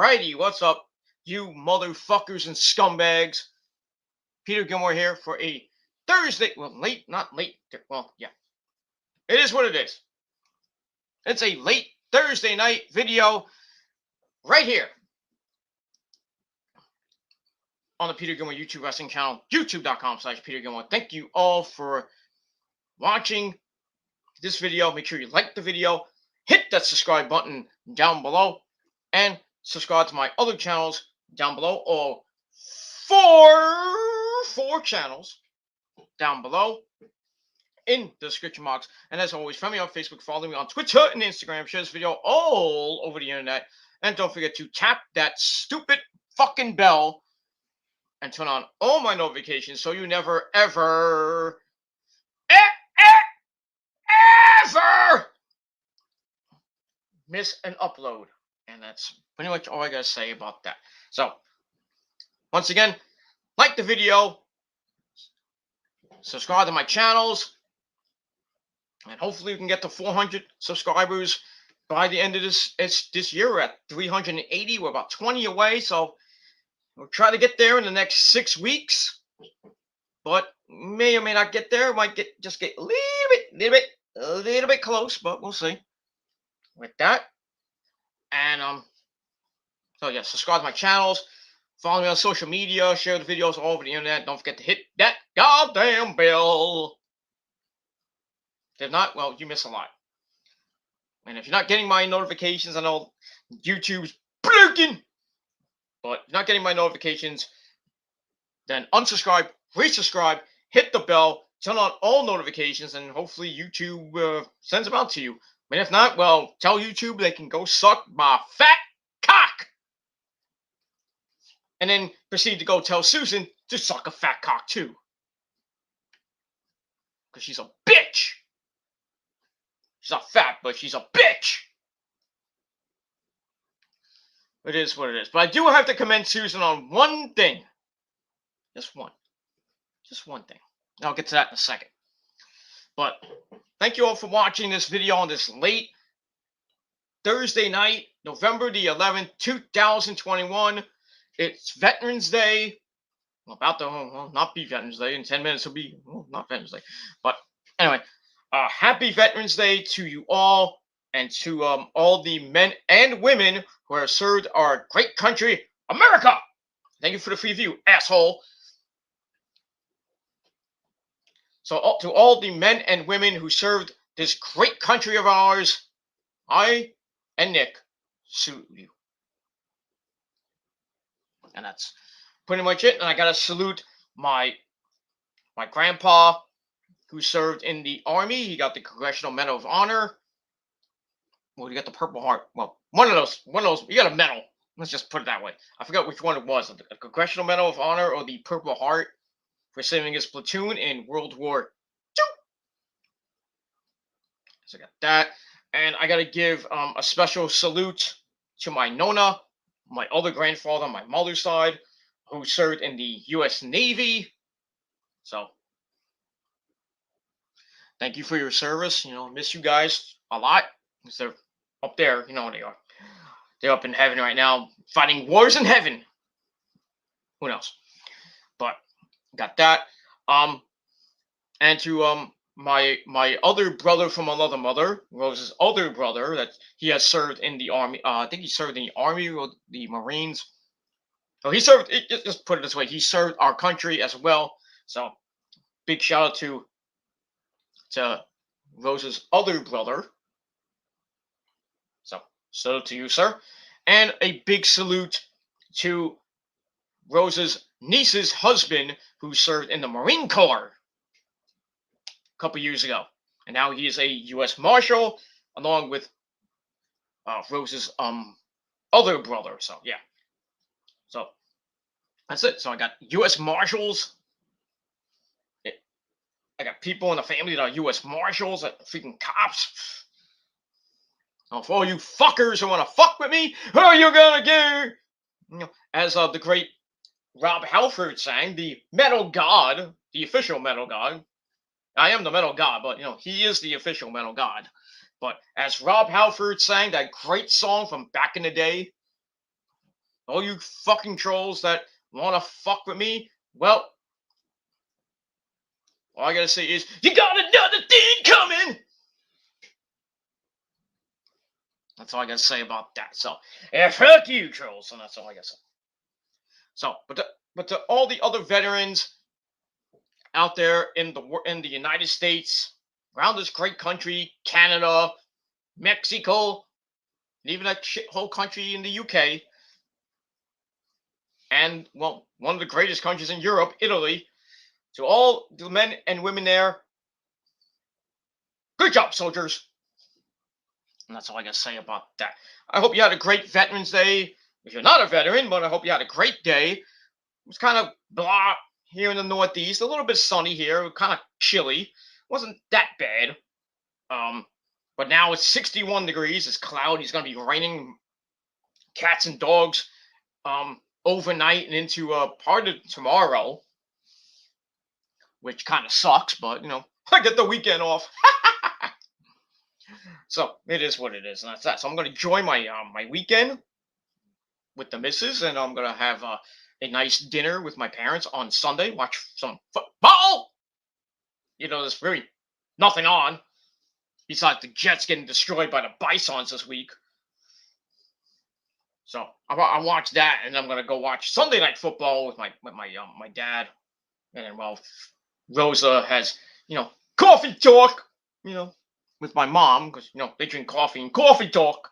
Alrighty, what's up, you motherfuckers and scumbags? Peter Gilmore here for a Thursday. Well, late, not late. Well, yeah, it is what it is. It's a late Thursday night video right here on the Peter Gilmore YouTube Wrestling channel, youtube.com/Peter Gilmore. Thank you all for watching this video. Make sure you like the video, hit that subscribe button down below, and subscribe to my other channels down below. All four channels down below in the description box. And as always, find me on Facebook, follow me on Twitter and Instagram, share this video all over the internet, and don't forget to tap that stupid fucking bell and turn on all my notifications so you never ever miss an upload. And that's pretty much all I gotta say about that. So once again, like the video, subscribe to my channels, and hopefully we can get to 400 subscribers by the end of this year. We're at 380. We're about 20 away, so we'll try to get there in the next 6 weeks. But may or may not get there. Might just get a little bit close, but we'll see. With that, and so yeah, subscribe to my channels, follow me on social media, share the videos all over the internet. Don't forget to hit that goddamn bell. If not, well, you miss a lot. And if you're not getting my notifications, I know YouTube's broken, but if you're not getting my notifications, then unsubscribe, resubscribe, hit the bell, turn on all notifications, and hopefully YouTube sends them out to you. But if not, well, tell YouTube they can go suck my fat cock. And then proceed to go tell Susan to suck a fat cock too. Because she's a bitch. She's not fat, but she's a bitch. It is what it is. But I do have to commend Susan on one thing. Just one. Just one thing. I'll get to that in a second. But thank you all for watching this video on this late Thursday night, November the 11th, 2021. It's Veterans Day. Well, about to not be Veterans Day. In 10 minutes it'll be not Veterans Day. But anyway, happy Veterans Day to you all, and to all the men and women who have served our great country, America. Thank you for the free view, asshole. So to all the men and women who served this great country of ours, I and Nick salute you. And that's pretty much it. And I gotta salute my grandpa, who served in the Army. He got the Congressional Medal of Honor. Well, he got the Purple Heart. Well, one of those. You got a medal. Let's just put it that way. I forgot which one it was. The Congressional Medal of Honor or the Purple Heart for saving his platoon in World War II. So I got that. And I got to give a special salute to my Nona, my other grandfather on my mother's side, who served in the U.S. Navy. So thank you for your service. You know, miss you guys a lot. Because they're up there, you know they are. They're up in heaven right now, fighting wars in heaven. Who knows? But got that. And to my other brother from another mother, Rose's other brother, that he has served in the Army. I think he served in the Army or the Marines. So he served. Just put it this way: he served our country as well. So big shout out to Rose's other brother. So salute to you, sir, and a big salute to Rose's niece's husband, who served in the Marine Corps a couple years ago, and now he is a U.S. Marshal, along with Rose's other brother. So yeah, so that's it. So I got U.S. Marshals. I got people in the family that are U.S. Marshals, like freaking cops. Oh, for all you fuckers who want to fuck with me, who are you gonna do? You know, as the great Rob Halford sang, the Metal God, the official Metal God. I am the Metal God, but you know, he is the official Metal God. But as Rob Halford sang that great song from back in the day, All you fucking trolls that want to fuck with me, well, all I gotta say is, you got another thing coming! That's all I gotta say about that. So, yeah, fuck you, trolls, and that's all I gotta say. So, but to all the other veterans out there in the United States, around this great country, Canada, Mexico, and even that shithole country in the UK, and well, one of the greatest countries in Europe, Italy. To all the men and women there, good job, soldiers. And that's all I gotta say about that. I hope you had a great Veterans Day. If you're not a veteran, but I hope you had a great day. It was kind of blah here in the Northeast, a little bit sunny here, kind of chilly. Wasn't that bad. But now it's 61 degrees. It's cloudy. It's gonna be raining cats and dogs overnight and into part of tomorrow, which kind of sucks. But I get the weekend off. So it is what it is, and that's that. So I'm gonna enjoy my my weekend with the missus, and I'm gonna have a nice dinner with my parents on Sunday. Watch some football. There's really nothing on besides the Jets getting destroyed by the Bisons this week. So I watch that, and I'm gonna go watch Sunday Night Football with my dad, and then Rosa has coffee talk, with my mom because they drink coffee and coffee talk.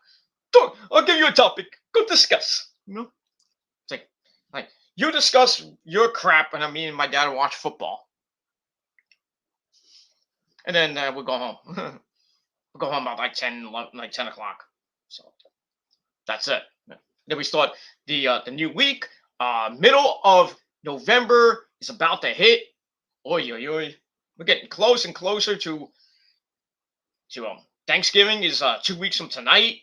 I'll give you a topic. Go discuss. It's like you discuss your crap, and me and my dad will watch football, and then we'll go home. We'll go home about like 10 o'clock. So that's it. Then we start the new week. Middle of November is about to hit. Oi, oi, oi. We're getting close and closer to Thanksgiving is 2 weeks from tonight.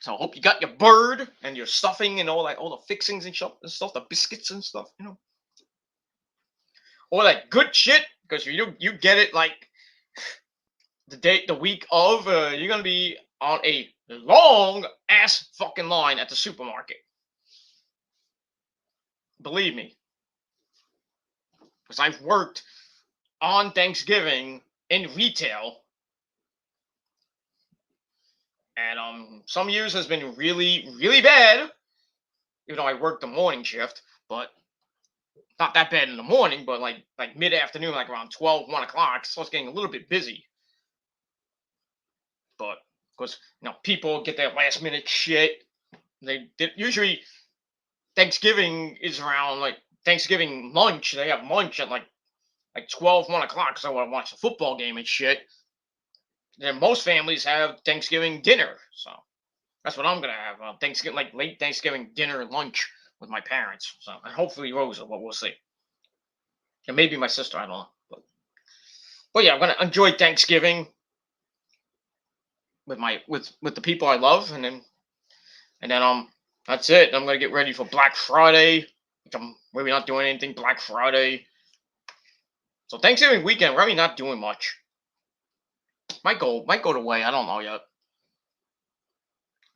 So I hope you got your bird and your stuffing and all the fixings and stuff, the biscuits and stuff, all that good shit. Because you get it like the week of, you're gonna be on a long ass fucking line at the supermarket. Believe me, because I've worked on Thanksgiving in retail, and some years has been really, really bad. Even though I worked the morning shift, but not that bad in the morning, but like mid afternoon, like around 12, 1 o'clock, so it's getting a little bit busy. But because people get their last minute shit. They usually Thanksgiving is around like Thanksgiving lunch. They have lunch at like 12, 1 o'clock because I want to watch the football game and shit. Then most families have Thanksgiving dinner, so that's what I'm gonna have. Thanksgiving, like late Thanksgiving dinner, lunch with my parents. So and hopefully Rosa, but we'll see. And maybe my sister, I don't know. But yeah, I'm gonna enjoy Thanksgiving with the people I love, and then that's it. I'm gonna get ready for Black Friday, which I'm maybe not doing anything Black Friday. So Thanksgiving weekend, we're really not doing much. Might go to way. I don't know yet.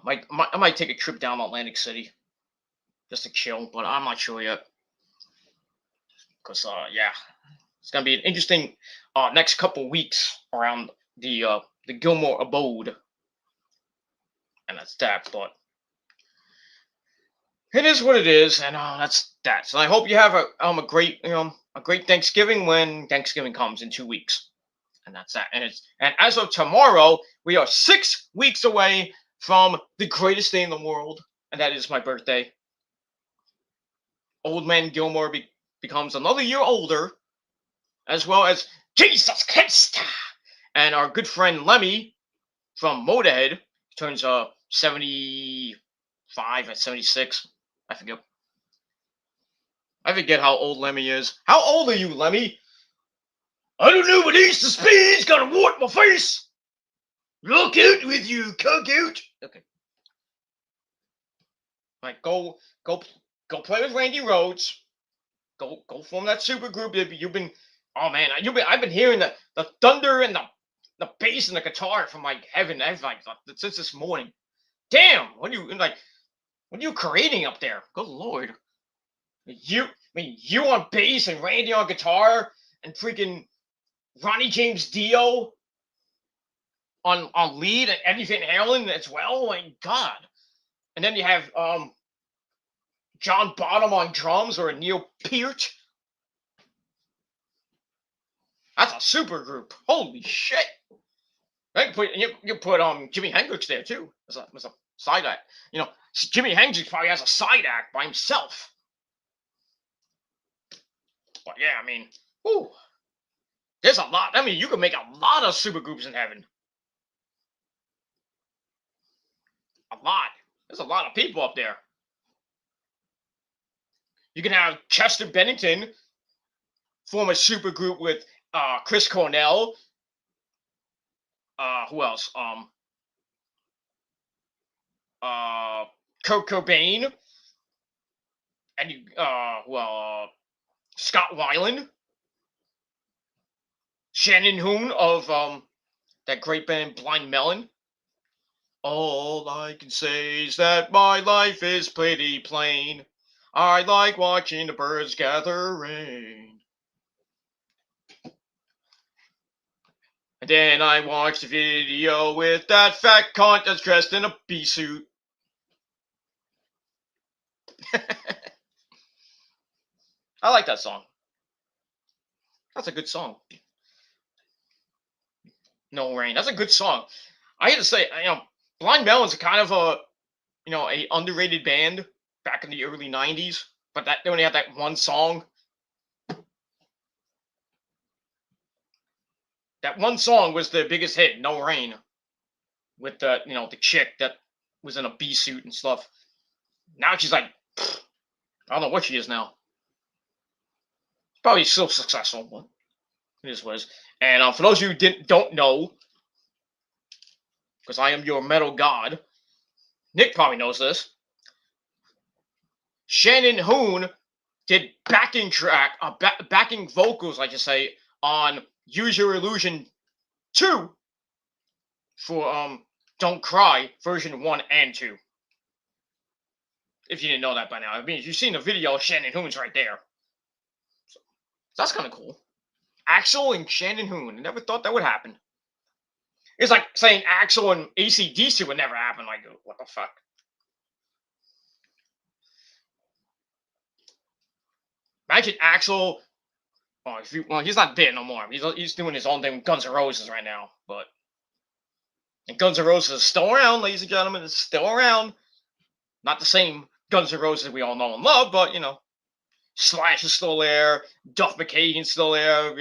I might take a trip down to Atlantic City just to chill, but I'm not sure yet. Because yeah, it's gonna be an interesting next couple weeks around the Gilmore abode, and that's that. But it is what it is, and that's that. So I hope you have a great a great Thanksgiving when Thanksgiving comes in 2 weeks, and that's that. And as of tomorrow, we are 6 weeks away from the greatest day in the world, and that is my birthday. Old Man Gilmore becomes another year older, as well as Jesus Christ, and our good friend Lemmy from Motorhead turns 75 and 76. I forget how old Lemmy is. How old are you, Lemmy? I don't know, but Easter Speed's got a wart in my face. Look out with you, cuck out. Okay. Like go play with Randy Rhoads. Go form that super group. You've been I've been hearing the thunder and the bass and the guitar from like heaven. I've like since this morning. Damn, what are you creating up there? Good lord. You on bass and Randy on guitar and freaking Ronnie James Dio on lead and Eddie Van Halen as well. My God. And then you have John Bonham on drums or Neil Peart. That's a super group. Holy shit. You put Jimi Hendrix there too as a side act. You know, Jimi Hendrix probably has a side act by himself. But yeah, I mean, whew, there's a lot. I mean, you can make a lot of super groups in heaven. A lot. There's a lot of people up there. You can have Chester Bennington form a super group with Chris Cornell. Who else? Kurt Cobain. And you Scott Weiland. Shannon Hoon of that great band Blind Melon. All I can say is that my life is pretty plain. I like watching the birds gather rain. And then I watched the video with that fat cunt that's dressed in a bee suit. I like that song. That's a good song. No Rain. That's a good song. I had to say, Blind Melon's kind of a underrated band back in the early '90s, but they only had that one song. That one song was the biggest hit, No Rain, with the chick that was in a bee suit and stuff. Now she's like, I don't know what she is now. Probably still successful, but it is what it is. And for those of you who don't know, because I am your metal god, Nick probably knows this. Shannon Hoon did backing vocals, I should say, on Use Your Illusion 2 for Don't Cry version 1 and 2. If you didn't know that by now. I mean, if you've seen the video, Shannon Hoon's right there. So that's kind of cool. Axl and Shannon Hoon. I never thought that would happen. It's like saying Axl and AC/DC would never happen. Like, what the fuck? Imagine Axl. He's not dead no more. He's doing his own thing with Guns N' Roses right now. But and Guns N' Roses is still around, ladies and gentlemen. It's still around. Not the same Guns N' Roses we all know and love, but Slash is still there. Duff McKagan's still there.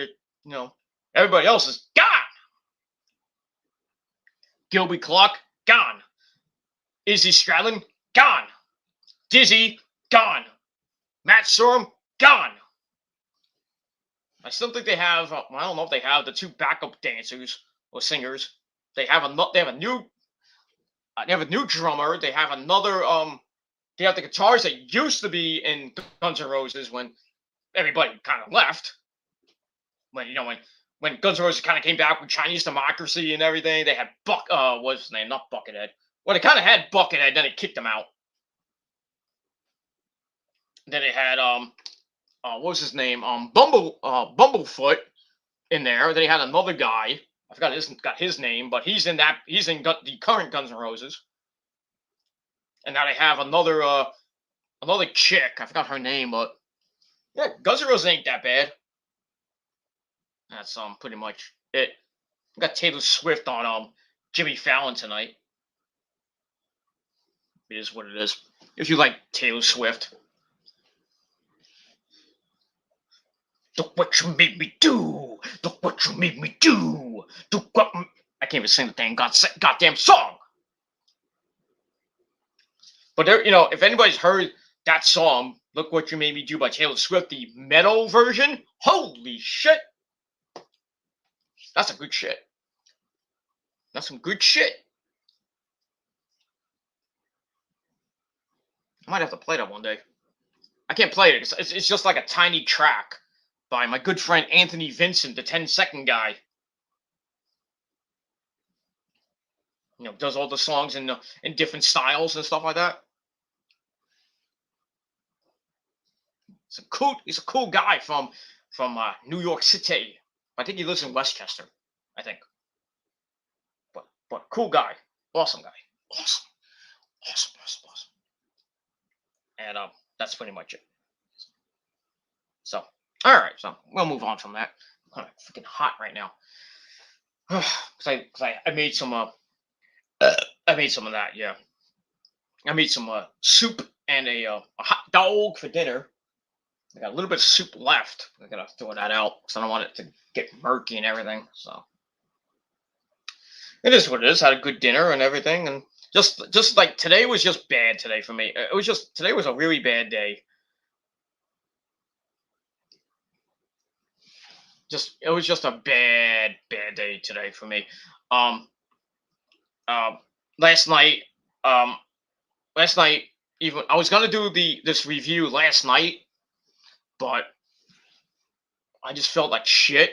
Everybody else is gone. Gilby Clarke, gone. Izzy Stradlin, gone. Dizzy, gone. Matt Sorum, gone. I still think they have. I don't know if they have the two backup dancers or singers. They have a new drummer. They have another. They have the guitars that used to be in Guns N' Roses when everybody kind of left. When Guns N' Roses kind of came back with Chinese Democracy and everything, they had what's his name? Not Buckethead. Well, they kind of had Buckethead, then they kicked him out. Then they had what was his name? Bumblefoot in there. Then they had another guy. I forgot his name, but he's in the current Guns N' Roses. And now they have another chick. I forgot her name, but yeah, Guns N' Roses ain't that bad. That's pretty much it. We got Taylor Swift on Jimmy Fallon tonight. It is what it is. If you like Taylor Swift. Look what you made me do. Look what you made me do. I can't even sing the damn goddamn song. But there, if anybody's heard that song, Look What You Made Me Do by Taylor Swift, the metal version, holy shit. That's some good shit. That's some good shit. I might have to play that one day. I can't play it. It's just like a tiny track by my good friend Anthony Vincent, the 10-second guy. does all the songs in different styles and stuff like that. He's a cool guy from New York City. I think he lives in Westchester. I think, but cool guy, awesome guy, awesome, awesome, awesome, awesome. And that's pretty much it. So, all right, so we'll move on from that. I'm kind of freaking hot right now. Cause I made some I made some of that, yeah. I made some soup and a hot dog for dinner. I got a little bit of soup left. I gotta throw that out because I don't want it to get murky and everything. So it is what it is. Had a good dinner and everything, and just like today was just bad today for me. It was just today was a really bad day. It was just a bad day today for me. Um, uh, last night, um, last night even I was gonna do this review last night, but I just felt like shit,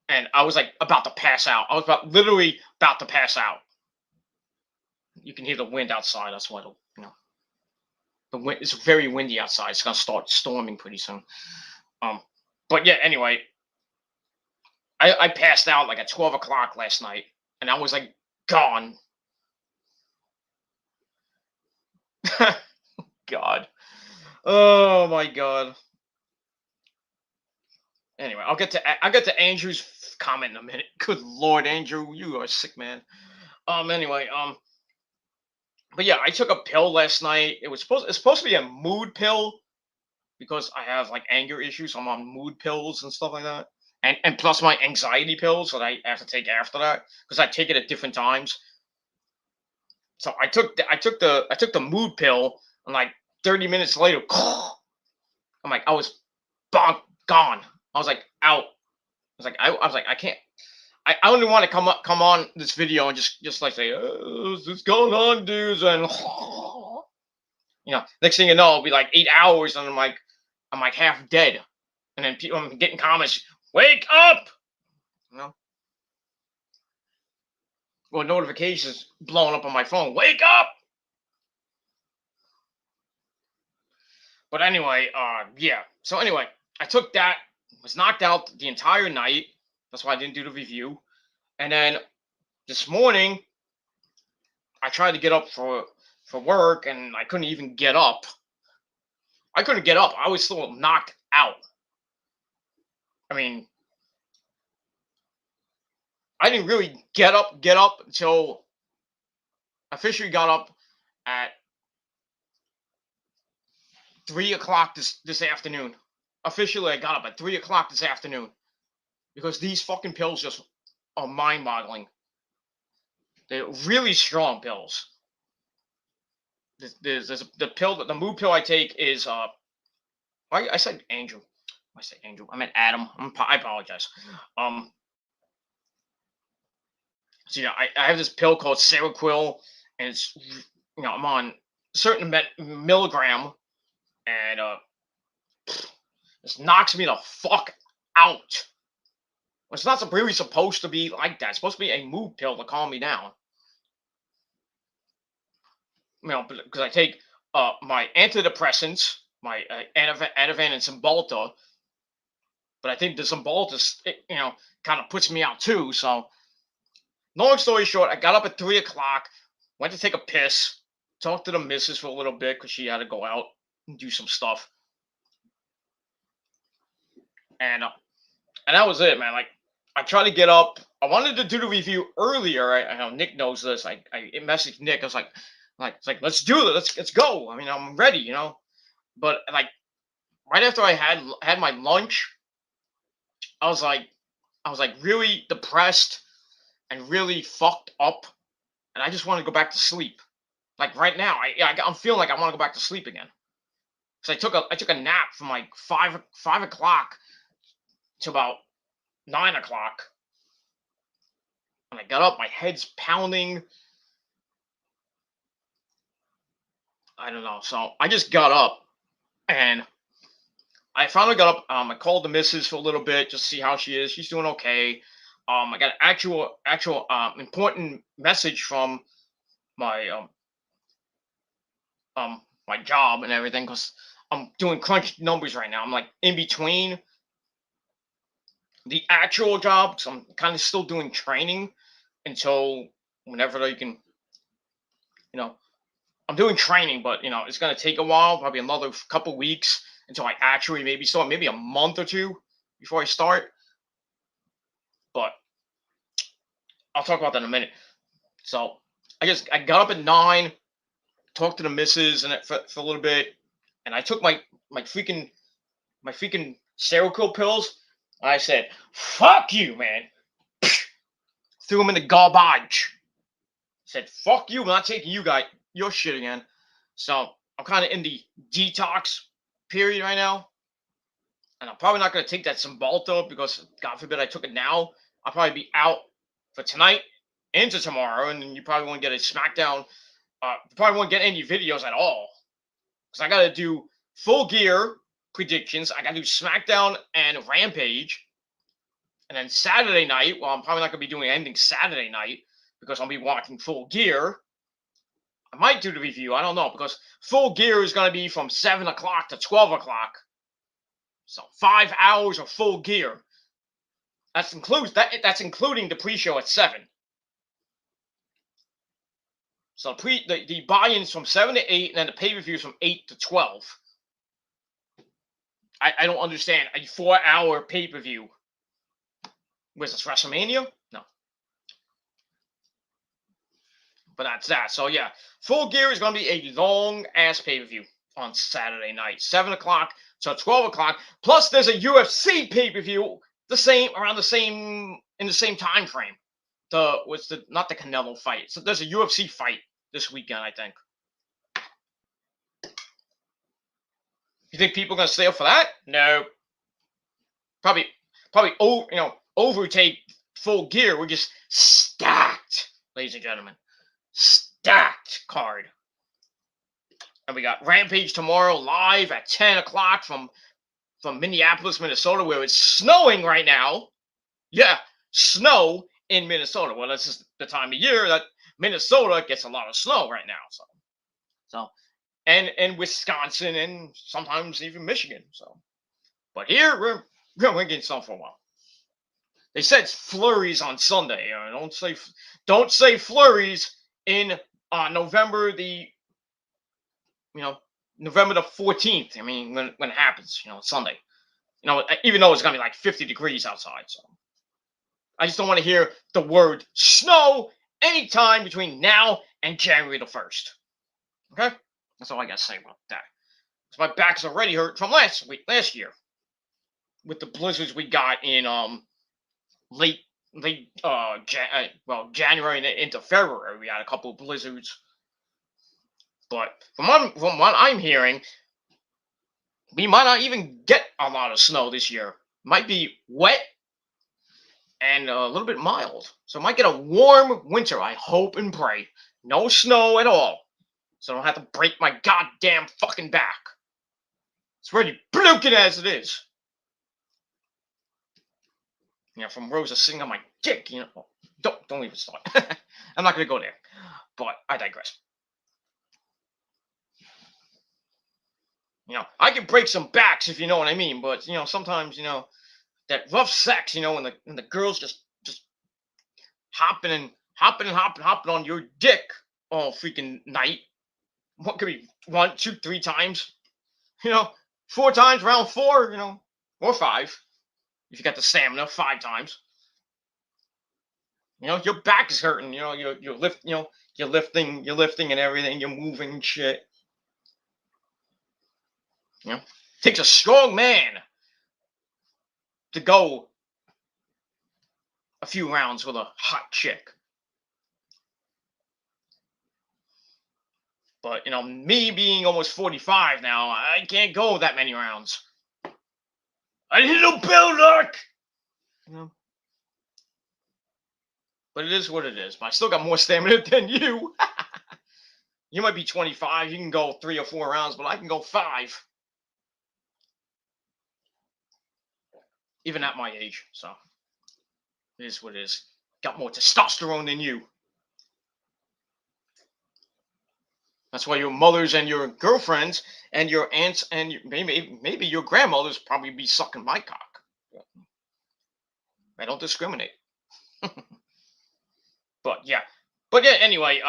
and I was like about to pass out. I was literally about to pass out. You can hear the wind outside. That's why the wind. It's very windy outside. It's gonna start storming pretty soon. Um, but yeah. Anyway, I passed out like at 12 o'clock last night, and I was like gone. God. Oh my God. Anyway, I'll get to Andrew's comment in a minute. Good Lord, Andrew, you are a sick man. Anyway, but yeah, I took a pill last night. It's supposed to be a mood pill because I have like anger issues. I'm on mood pills and stuff like that, and plus my anxiety pills that I have to take after that because I take it at different times. So I took the mood pill, and like 30 minutes later, I'm like I was gone. I was like out. I was like I can't. I only want to come on this video and just like say, oh, what's going on, dudes, and next thing you know, it'll be like 8 hours, and I'm like half dead, and then I'm getting comments, wake up, you know, or notifications blowing up on my phone, wake up. But anyway, yeah. So anyway, I took that, was knocked out the entire night. That's why I didn't do the review, and then this morning I tried to get up for work, and I couldn't even get up. I couldn't get up. I was still knocked out. I mean, I didn't really get up until officially got up at 3 o'clock this afternoon. Officially, I got up at 3 o'clock this afternoon because these fucking pills just are mind-boggling. They're really strong pills. There's the mood pill I take is I said Angel. I said Angel. I meant Adam. I apologize. So yeah, I have this pill called Seroquel, and it's I'm on a certain milligram, and this knocks me the fuck out. It's not really supposed to be like that. It's supposed to be a mood pill to calm me down. Because I take my antidepressants, my Ativan and Cymbalta, but I think the Cymbalta, kind of puts me out too. So, long story short, I got up at 3 o'clock, went to take a piss, talked to the missus for a little bit because she had to go out and do some stuff, and that was it, man. Like, I tried to get up. I wanted to do the review earlier. I know Nick knows this. I messaged Nick. I was like, it's like let's do it. Let's go. I mean, I'm ready, But like right after I had my lunch, I was like really depressed and really fucked up, and I just want to go back to sleep. Like right now, I'm feeling like I want to go back to sleep again. So I took a nap from like 5 o'clock to about 9 o'clock. When I got up, my head's pounding. I don't know. So I just got up, and I finally got up. I called the missus for a little bit just to see how she is. She's doing okay. I got an actual important message from my my job and everything because I'm doing crunch numbers right now. I'm like in between the actual job, so I'm kind of still doing training until whenever they can, you know, I'm doing training, but it's gonna take a while, probably another couple weeks until I actually maybe start, maybe a month or two before I start. But I'll talk about that in a minute. So I got up at 9, talked to the missus and for a little bit, and I took my freaking my freaking Seroquel pills. And I said, "Fuck you, man!" Threw them in the garbage. Said, "Fuck you! I'm not taking you guys your shit again." So I'm kind of in the detox period right now, and I'm probably not going to take that Cymbalta because God forbid I took it now. I'll probably be out for tonight into tomorrow, and then you probably won't get a SmackDown. You probably won't get any videos at all because I got to do Full Gear predictions. I got to do SmackDown and Rampage, and then Saturday night. Well, I'm probably not going to be doing anything Saturday night because I'll be watching Full Gear. I might do the review. I don't know because Full Gear is going to be from 7 o'clock to 12 o'clock. So 5 hours of Full Gear. That's including the pre-show at 7. So the buy-ins from 7 to 8, and then the pay-per-views from 8 to 12. I don't understand a 4-hour pay-per-view. Was this WrestleMania? No. But that's that. So yeah, Full Gear is going to be a long-ass pay-per-view on Saturday night, 7 o'clock to 12 o'clock. Plus, there's a UFC pay-per-view in the same time frame. Not the Canelo fight. So there's a UFC fight this weekend, I think. You think people are gonna stay up for that? No. Probably overtake Full Gear. We're just stacked, ladies and gentlemen. Stacked card. And we got Rampage tomorrow live at 10 o'clock from Minneapolis, Minnesota, where it's snowing right now. Yeah, snow in Minnesota. Well, this is the time of year that Minnesota gets a lot of snow right now. So and Wisconsin and sometimes even Michigan. So, but here we're getting some for a while. They said flurries on Sunday. Don't say flurries in November November the 14th. I mean, when it happens, Sunday. Even though it's gonna be like 50 degrees outside. So I just don't want to hear the word snow anytime between now and January the 1st. Okay? That's all I gotta say about that. My back's already hurt from last year, with the blizzards we got in January into February. We had a couple of blizzards, but from what I'm hearing, we might not even get a lot of snow this year. Might be wet and a little bit mild, so I might get a warm winter. I hope and pray. No snow at all. So I don't have to break my goddamn fucking back. It's already broken as it is. From Rosa sitting on my dick, Don't even start. I'm not going to go there. But I digress. I can break some backs if you know what I mean. But, sometimes, that rough sex, when the girls just hopping on your dick all freaking night. What could be 1, 2, 3 times? 4 times, round 4, or 5. If you got the stamina, 5 times. Your back is hurting. You're lifting and everything. You're moving and shit. Takes a strong man to go a few rounds with a hot chick. But, me being almost 45 now, I can't go that many rounds. I need a builder! But it is what it is. But I still got more stamina than you. You might be 25. You can go 3 or 4 rounds, but I can go 5. Even at my age, so. It is what it is. Got more testosterone than you. That's why your mothers and your girlfriends and your aunts and maybe your grandmothers probably be sucking my cock. I don't discriminate. But yeah. Anyway,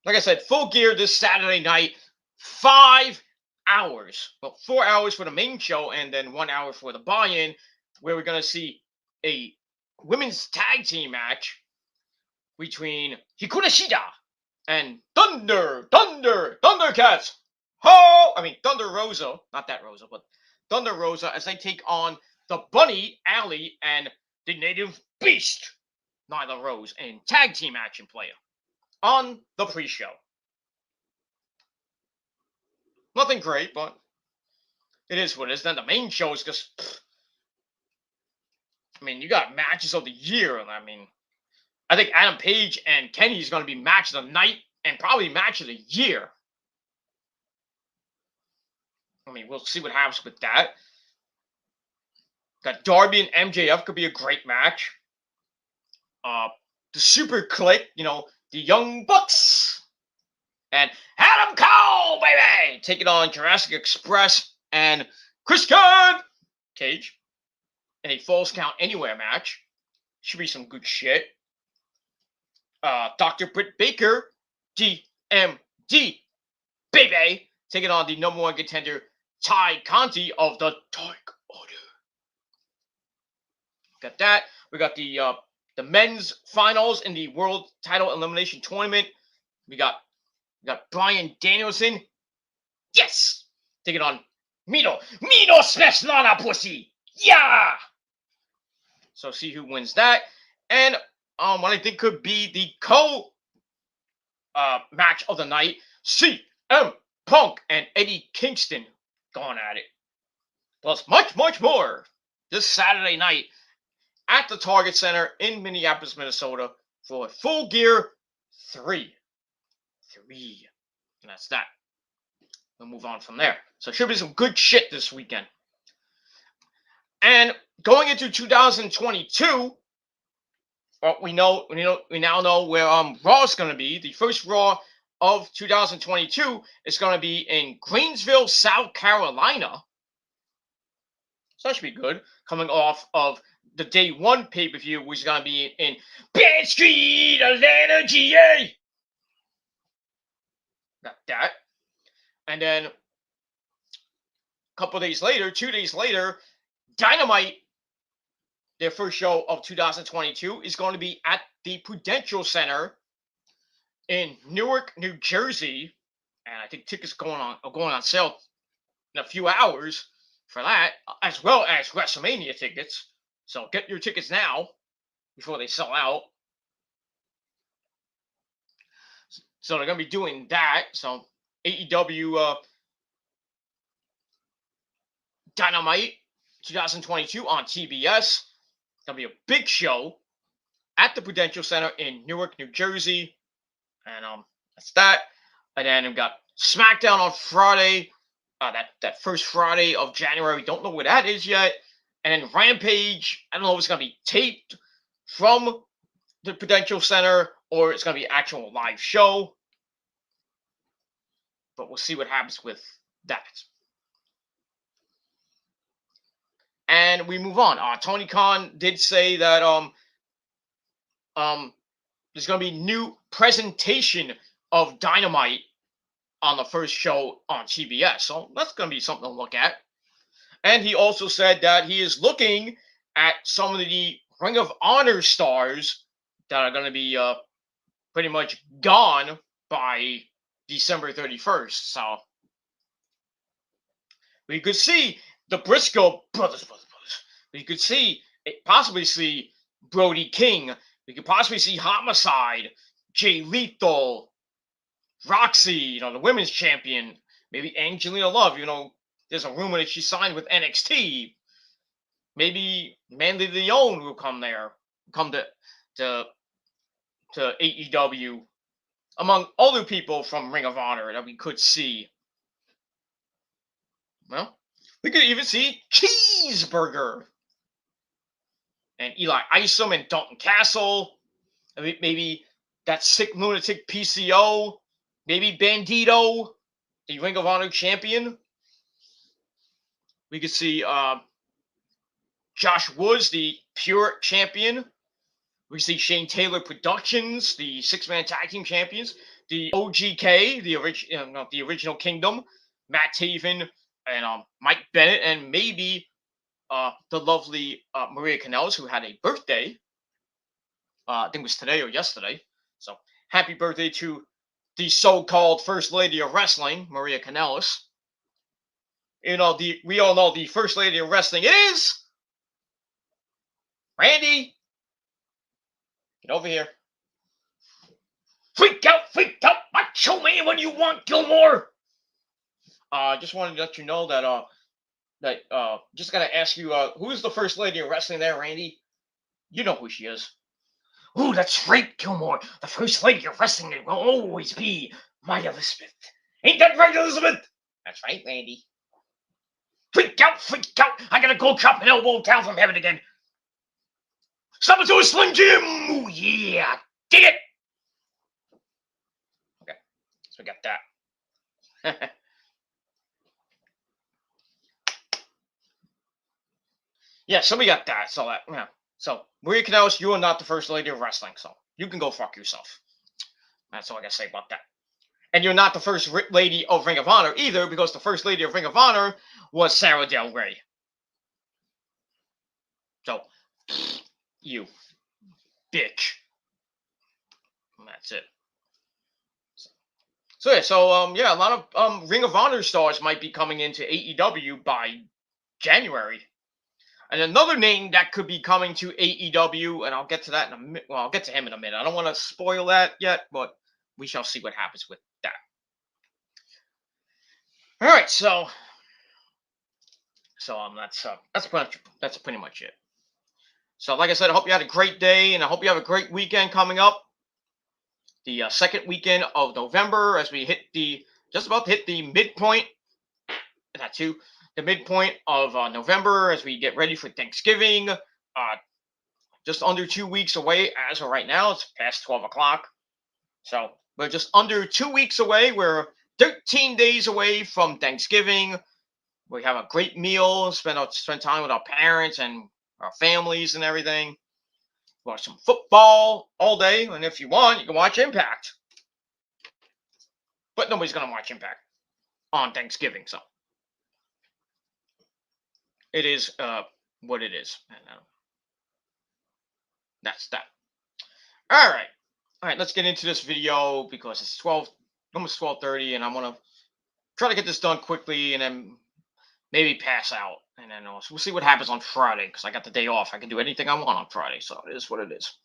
like I said, Full Gear this Saturday night, 5 hours. Well, 4 hours for the main show and then 1 hour for the buy-in, where we're gonna see a women's tag team match between Hikaru Shida and Thundercats. Ho! I mean Thunder Rosa, not that Rosa, but Thunder Rosa, as they take on the Bunny, Alley, and the Native Beast, Nyla Rose, in tag team action player on the pre-show. Nothing great, but it is what it is. Then the main show is just, I mean, you got matches of the year, and I mean, I think Adam Page and Kenny is going to be match of the night and probably match of the year. I mean, we'll see what happens with that. Got Darby and MJF could be a great match. The Super Clique, you know, the Young Bucks and Adam Cole, baby, taking on Jurassic Express and Christian Cage in a Falls Count Anywhere match. Should be some good shit. Dr. Britt Baker, DMD, baby, taking on the number one contender, Ty Conti of the Dark Order. Got that. We got the men's finals in the World Title Elimination Tournament. We got Bryan Danielson. Yes! Taking on Mino Svetlana pussy. Yeah! So see who wins that. And what I think could be the match of the night, CM Punk and Eddie Kingston going at it. Plus much, much more this Saturday night at the Target Center in Minneapolis, Minnesota for Full Gear 3. And that's that. We'll move on from there. So it should be some good shit this weekend. And going into 2022, well, we now know where Raw is going to be. The first Raw of 2022 is going to be in Greensville, South Carolina. So that should be good. Coming off of the day one pay-per-view, which is going to be in Bed Street, Atlanta, GA. Got that. And then a couple days later, 2 days later, Dynamite, their first show of 2022, is going to be at the Prudential Center in Newark, New Jersey. And I think tickets are going on sale in a few hours for that, as well as WrestleMania tickets. So get your tickets now before they sell out. So they're going to be doing that. So AEW Dynamite 2022 on TBS. Going to be a big show at the Prudential Center in Newark, New Jersey. And that's that. And then we've got SmackDown on Friday. That first Friday of January. We don't know what that is yet. And then Rampage, I don't know if it's going to be taped from the Prudential Center or it's going to be an actual live show. But we'll see what happens with that. And we move on. Tony Khan did say that there's going to be new presentation of Dynamite on the first show on TBS. So that's going to be something to look at. And he also said that he is looking at some of the Ring of Honor stars that are going to be pretty much gone by December 31st. So we could see the Briscoe brothers. We could possibly see Brody King. We could possibly see Homicide, Jay Lethal, Roxy, the women's champion. Maybe Angelina Love, there's a rumor that she signed with NXT. Maybe Mandy Leon will come to AEW, among other people from Ring of Honor that we could see. Well, we could even see Cheeseburger. and Eli Isom and Dalton Castle. Maybe that sick lunatic PCO. Maybe Bandito, the Ring of Honor champion. We could see Josh Woods, the Pure champion. We see Shane Taylor Productions, the six-man tag team champions. The OGK, the original Kingdom. Matt Taven and Mike Bennett, and maybe the lovely Maria Kanellis, who had a birthday. I think it was today or yesterday. So happy birthday to the so-called First Lady of Wrestling, Maria Kanellis. We all know the First Lady of Wrestling is Randy. Get over here. Freak out, macho man when you want, Gilmore. Just wanted to let you know that just gotta ask you, who's the First Lady of Wrestling there, Randy? You know who she is. Ooh, that's right, Gilmore. The First Lady of Wrestling will always be my Elizabeth. Ain't that right, Elizabeth? That's right, Randy. Freak out! I gotta go chop an elbow down from heaven again. Stop it to a Slim Jim! Ooh, yeah! Dig it! Okay, so we got that. Yeah, so we got that. So So Maria Kanellis, you are not the First Lady of Wrestling, so you can go fuck yourself. That's all I gotta say about that. And you're not the First Lady of Ring of Honor either, because the First Lady of Ring of Honor was Sarah Del Rey. So, you bitch. And that's it. So a lot of Ring of Honor stars might be coming into AEW by January. And another name that could be coming to AEW, and I'll get to that in a minute. Well, I'll get to him in a minute. I don't want to spoil that yet, but we shall see what happens with that. All right, so that's pretty much it. So, like I said, I hope you had a great day, and I hope you have a great weekend coming up. The second weekend of November, as we just about to hit the midpoint. That too. The midpoint of November, as we get ready for Thanksgiving. Just under 2 weeks away as of right now. It's past 12 o'clock. So we're just under 2 weeks away. We're 13 days away from Thanksgiving. We have a great meal, spend time with our parents and our families and everything. Watch some football all day, and if you want, you can watch Impact. But nobody's going to watch Impact on Thanksgiving, so it is what it is. And that's that. All right, let's get into this video because it's almost 12:30, and I want to try to get this done quickly, and then maybe pass out, and then we'll see what happens on Friday because I got the day off. I can do anything I want on Friday, so it is what it is.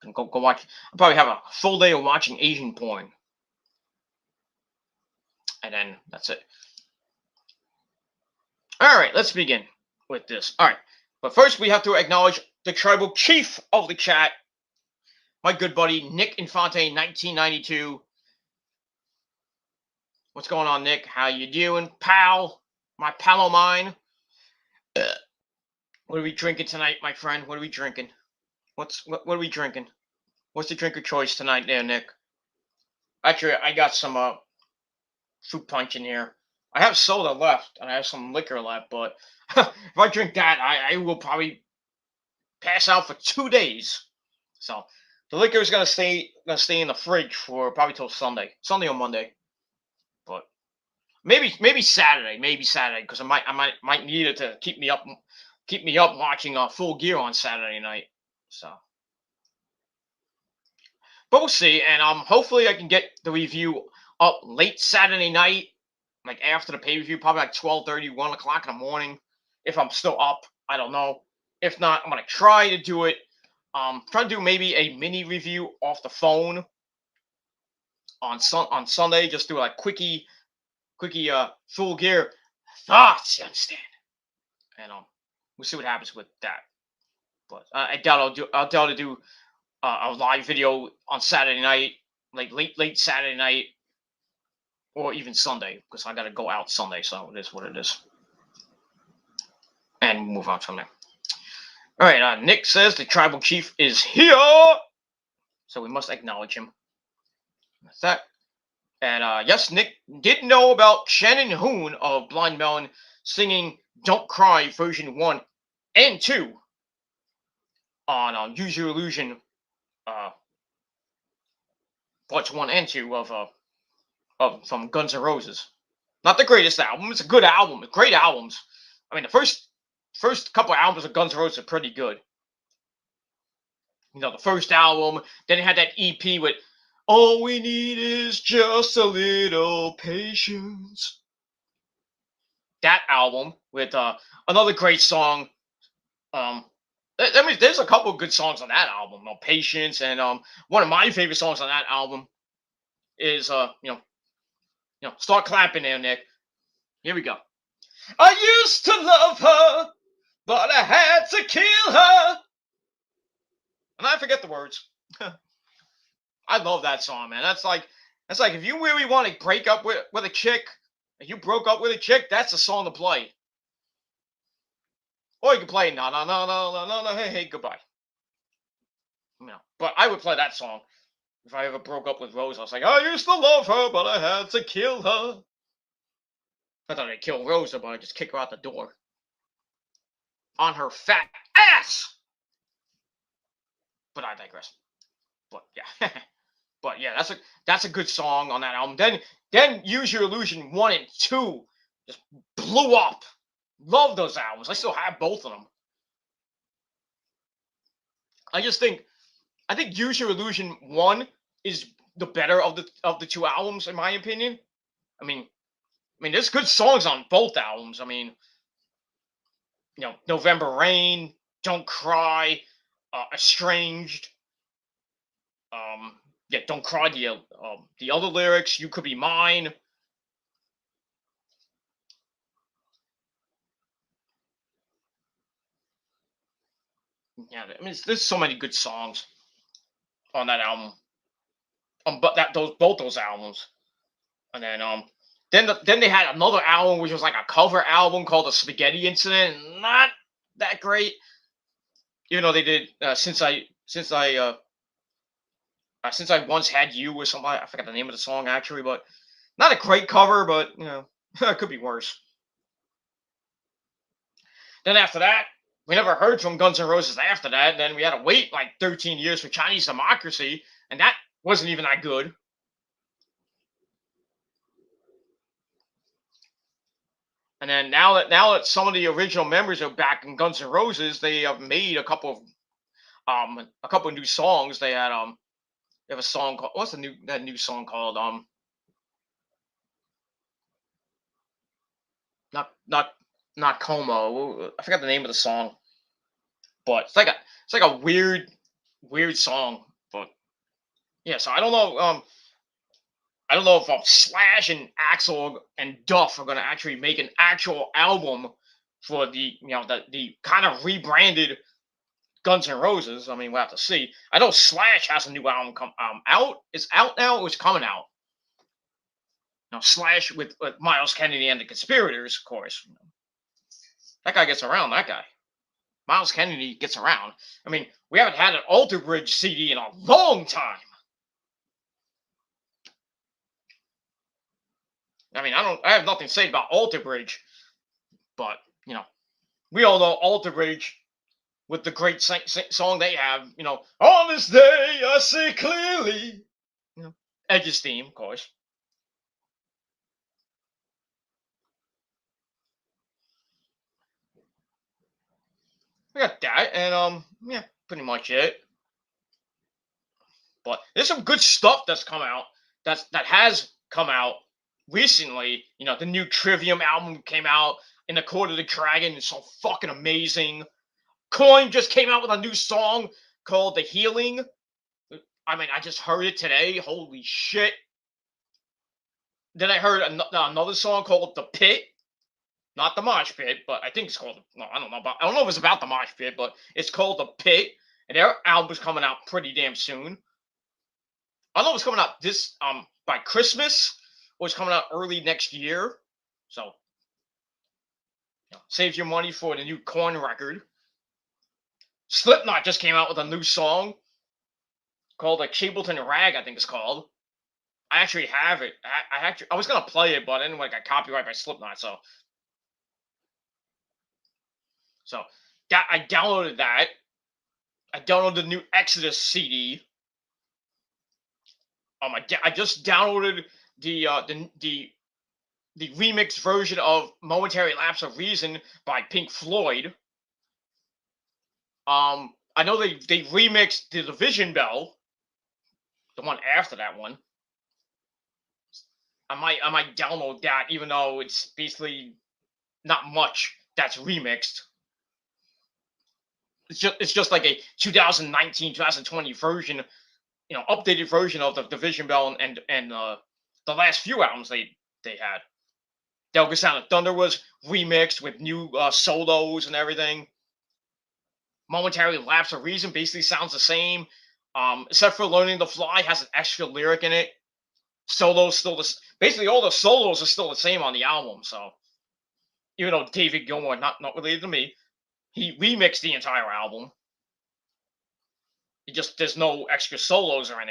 I can go watch. I'll probably have a full day of watching Asian porn, and then that's it. All right, let's begin with this. All right, but first we have to acknowledge the tribal chief of the chat, my good buddy Nick Infante, 1992. What's going on, Nick? How you doing, pal? My pal of mine. What are we drinking tonight, my friend? What are we drinking? What are we drinking? What's the drink of choice tonight there, Nick? Actually, I got some fruit punch in here. I have soda left, and I have some liquor left, but if I drink that, I will probably pass out for 2 days. So the liquor is gonna stay in the fridge for probably till Sunday or Monday. But maybe Saturday, because I might need it to keep me up watching Full Gear on Saturday night. So, but we'll see, and hopefully I can get the review up late Saturday night, like after the pay-per-view, probably like 12:30, 1 o'clock in the morning. If I'm still up, I don't know. If not, I'm gonna try to do it. Try to do maybe a mini review off the phone on Sunday. Just do like quickie Full Gear thoughts. You understand? And we'll see what happens with that. But I doubt I'll do a live video on Saturday night, like late Saturday night, or even Sunday, because I got to go out Sunday, so it is what it is. And move on from there. All right, Nick says the tribal chief is here, so we must acknowledge him. That's that. And yes, Nick did know about Shannon Hoon of Blind Melon singing "Don't Cry" version 1 and 2 on Use Your Illusion parts 1 and 2 of from Guns N' Roses. Not the greatest album. It's a good album. Great albums. I mean, the first couple of albums of Guns N' Roses are pretty good. You know, the first album. Then it had that EP with "All We Need Is Just a Little Patience." That album with another great song. I mean, there's a couple of good songs on that album. "Patience" and one of my favorite songs on that album is start clapping there, Nick. Here we go. I used to love her, but I had to kill her. And I forget the words. I love that song, man. That's like if you really want to break up with a chick, if you broke up with a chick, that's a song to play. Or you can play no no no no no no no hey hey goodbye. But I would play that song if I ever broke up with Rose. I was like, I used to love her, but I had to kill her. I thought I'd kill Rosa, but I just kick her out the door on her fat ass. But I digress. But yeah, but yeah, that's a good song on that album. Then Use Your Illusion 1 and 2 just blew up. Love those albums. I still have both of them. I think Use Your Illusion 1 is the better of the two albums in my opinion. I mean there's good songs on both albums. I mean, November Rain, Don't Cry, Estranged. Yeah, Don't Cry. The other lyrics, You Could Be Mine. Yeah, I mean, there's so many good songs on that album. But both those albums, and then they had another album which was like a cover album called The Spaghetti Incident. Not that great, even though they did since I once had you or something. I forgot the name of the song actually, but not a great cover, but it could be worse. Then after that, we never heard from Guns N' Roses after that. Then we had to wait like 13 years for Chinese Democracy, and that wasn't even that good. And then now that some of the original members are back in Guns N' Roses, they have made a couple of new songs. They have a song called, what's that new song called? Not Como. I forgot the name of the song, but it's like a weird song. But yeah, so I don't know. I don't know if Slash and Axl and Duff are going to actually make an actual album for the kind of rebranded Guns N' Roses. I mean, we'll have to see. I know Slash has a new album out. It's out now. It was coming out. Slash with Miles Kennedy and the Conspirators, of course. That guy gets around. That guy, Miles Kennedy, gets around. I mean, we haven't had an Alter Bridge CD in a long time. I mean, I have nothing to say about Alter Bridge, but we all know Alter Bridge with the great song they have. On this day I see clearly. Edge's theme, of course. I got that, and yeah, pretty much it. But there's some good stuff that's come out. That has come out recently. The new Trivium album came out. In the Court of the Dragon is so fucking amazing. Coin just came out with a new song called The Healing. I mean, I just heard it today. Holy shit. Then I heard another song called The Pit. Not the Mosh Pit, but I think it's called. No, I don't know. I don't know if it's about the Mosh Pit, but it's called The Pit. And their album's coming out pretty damn soon. I don't know if it's coming out this by Christmas or it's coming out early next year. So save your money for the new Korn record. Slipknot just came out with a new song called like Cableton Rag, I think it's called. I actually have it. I was gonna play it, but anyway, I got copyrighted by Slipknot, so I downloaded that. I downloaded the new Exodus CD. I just downloaded the remixed version of Momentary Lapse of Reason by Pink Floyd. I know they remixed the Division Bell, the one after that one. I might download that, even though it's basically not much that's remixed. It's just like a 2019 2020 version, updated version of the Division Bell and the last few albums they had. Delta Sound of Thunder was remixed with new solos and everything. Momentary Lapse of Reason basically sounds the same, except for Learning to Fly has an extra lyric in it. Solos still basically all the solos are still the same on the album. So even though David Gilmour, not related to me, he remixed the entire album. There's no extra solos or in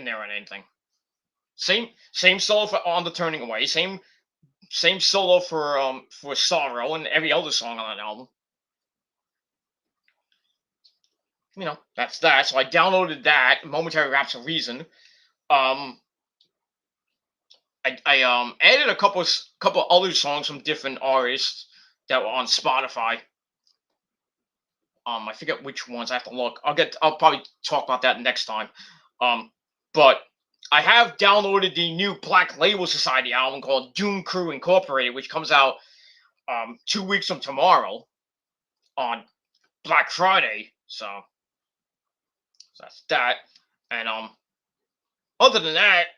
there or anything. Same solo for On the Turning Away. Same solo for Sorrow and every other song on that album. That's that. So I downloaded that Momentary Lapse of Reason. I added a couple other songs from different artists that were on Spotify. I forget which ones. I have to look. I'll probably talk about that next time. But I have downloaded the new Black Label Society album called Doom Crew Incorporated, which comes out 2 weeks from tomorrow on Black Friday. So that's that. And other than that,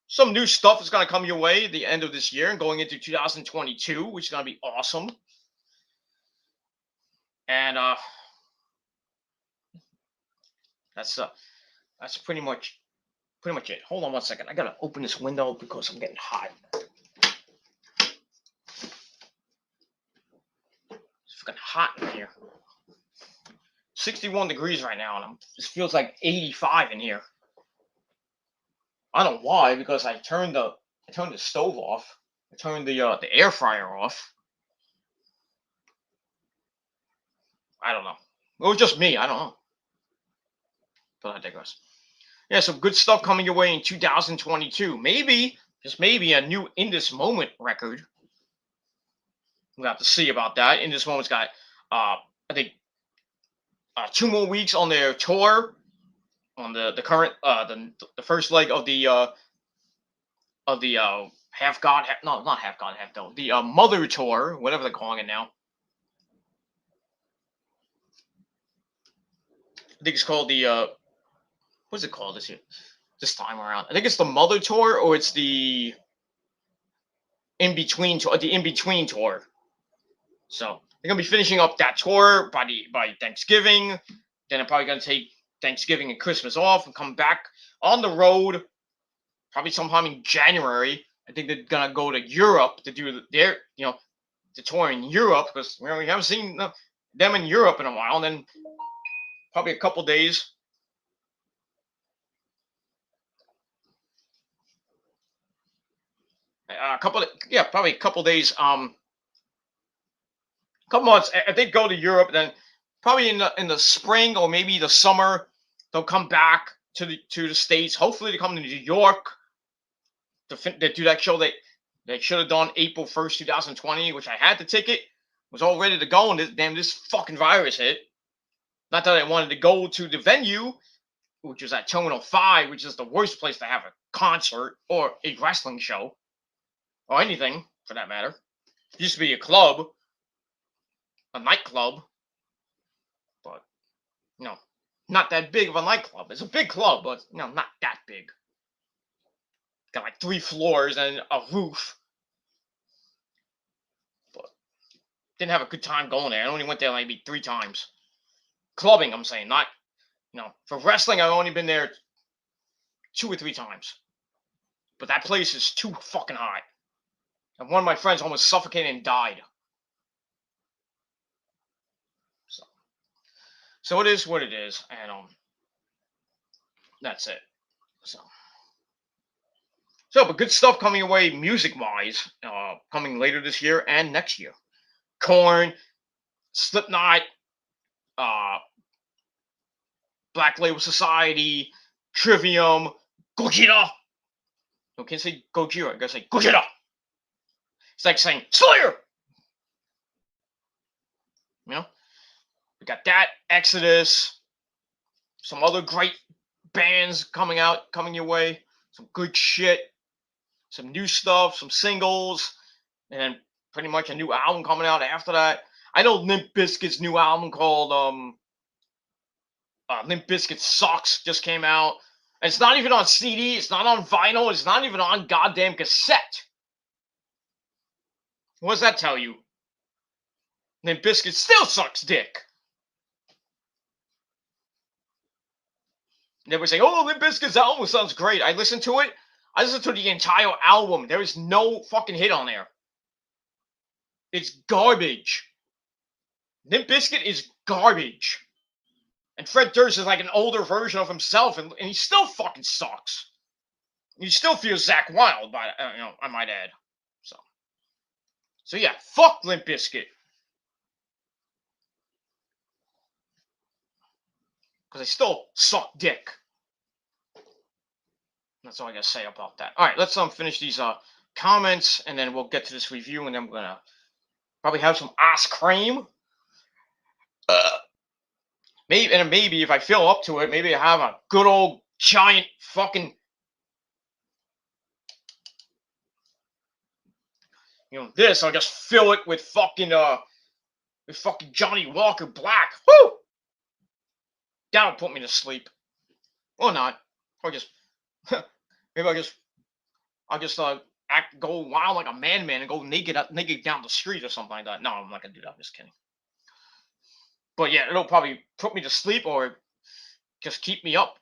some new stuff is going to come your way at the end of this year and going into 2022, which is going to be awesome. And that's pretty much it. Hold on one second. I got to open this window because I'm getting hot. It's fucking hot in here. 61 degrees right now, and it feels like 85 in here. I don't know why, because I turned the stove off. I turned the air fryer off. I don't know. It was just me. I don't know. But I digress. Yeah, some good stuff coming your way in 2022. Maybe, just maybe, a new In This Moment record. We'll have to see about that. In This Moment's got, I think, 2 more weeks on their tour. On the current the first leg of the Half God, no, not Half God, Half Devil, the Mother Tour, whatever they're calling it now. I think it's called the what's it called this time around? I think it's the Mother Tour, or it's the In Between tour. So they're gonna be finishing up that tour by Thanksgiving. Then they're probably gonna take Thanksgiving and Christmas off and come back on the road probably sometime in January. I think they're gonna go to Europe to do their the tour in Europe, because we haven't seen them in Europe in a while. And then probably a couple days. Probably a couple days. Couple months. If they go to Europe, then probably in the spring or maybe the summer, they'll come back to the States. Hopefully, they come to New York to do that show. They should have done April 1st, 2020, which I had the ticket, was all ready to go, and this fucking virus hit. Not that I wanted to go to the venue, which was at Terminal 5, which is the worst place to have a concert or a wrestling show, or anything for that matter. It used to be a club, a nightclub, but not that big of a nightclub. It's a big club, but not that big. Got like 3 floors and a roof. But didn't have a good time going there. I only went there maybe 3 times. Clubbing, I'm saying, not for wrestling. I've only been there 2 or 3 times. But that place is too fucking hot. And one of my friends almost suffocated and died. So it is what it is, and that's it. But good stuff coming away music-wise, coming later this year and next year. Korn, Slipknot, uh, Black Label Society, Trivium, Gojira. No, can't say Gojira. I gotta say Gojira. It's like saying Slayer. You know, we got that, Exodus, some other great bands coming your way. Some good shit, some new stuff, some singles, and then pretty much a new album coming out after that. I know Limp Bizkit's new album called Limp Bizkit Sucks just came out. And it's not even on CD. It's not on vinyl. It's not even on goddamn cassette. What does that tell you? Limp Bizkit still sucks dick. They were saying, "Oh, Limp Bizkit's album sounds great." I listened to it. I listened to the entire album. There is no fucking hit on there. It's garbage. Limp Bizkit is garbage. And Fred Durst is like an older version of himself, and he still fucking sucks. You still feel Zakk Wylde, I might add. So yeah, fuck Limp Bizkit. Because they still suck dick. That's all I gotta say about that. All right, let's finish these comments, and then we'll get to this review, and then we're gonna probably have some ice cream. Maybe if I feel up to it, maybe I have a good old giant fucking, this. I'll just fill it with fucking Johnny Walker Black. Woo! That'll put me to sleep, or not, or just maybe I'll just go wild like a man and go naked down the street or something like that. No, I'm not gonna do that. I'm just kidding. But yeah, it'll probably put me to sleep or just keep me up.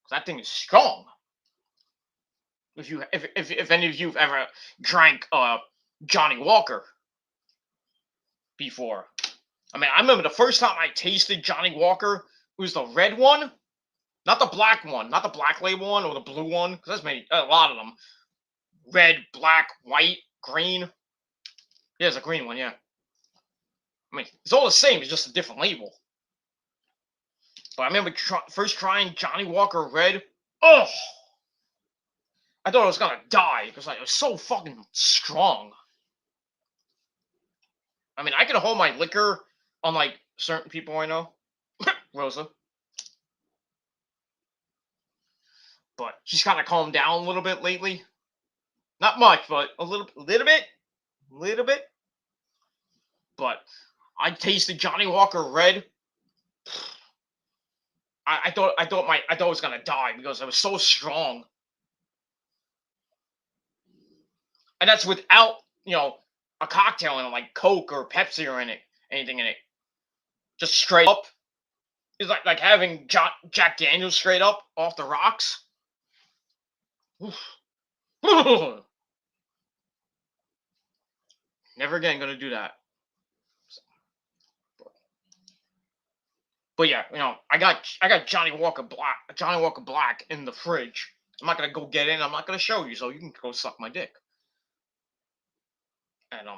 That thing is strong. If any of you've ever drank Johnny Walker before, I mean, I remember the first time I tasted Johnny Walker, it was the red one, not the black one, not the Black Label one or the blue one, because there's a lot of them. Red, black, white, green. Yeah, there's a green one, yeah. I mean, it's all the same. It's just a different label. But I remember first trying Johnny Walker Red. Oh, I thought I was gonna die because it was so fucking strong. I mean, I can hold my liquor, unlike certain people I know. Rosa. But she's kind of calmed down a little bit lately. Not much, but a little bit. But I tasted Johnny Walker Red. I thought I was gonna die because it was so strong. And that's without, a cocktail in it, like Coke or Pepsi or anything in it. Just straight up. It's like having Jack Daniels straight up off the rocks. Never again gonna do that. But yeah, I got Johnny Walker Black in the fridge. I'm not gonna go get in. I'm not gonna show you, so you can go suck my dick. And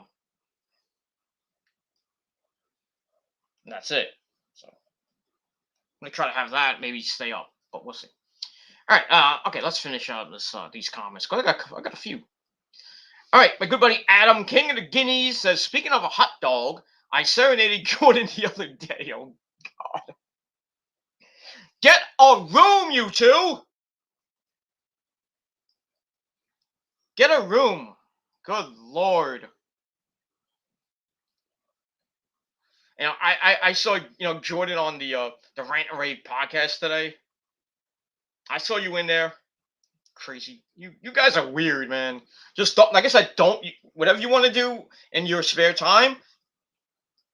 that's it. So I'm gonna try to have that, maybe stay up, but we'll see. All right, okay, let's finish up these comments. I got a few. All right, my good buddy Adam King of the Guineas says, speaking of a hot dog, I serenaded Jordan the other day. Oh God. Get a room, you two. Get a room. Good Lord. I saw Jordan on the Rant and Rave podcast today. I saw you in there. Crazy. You guys are weird, man. Just don't, like I said, whatever you want to do in your spare time,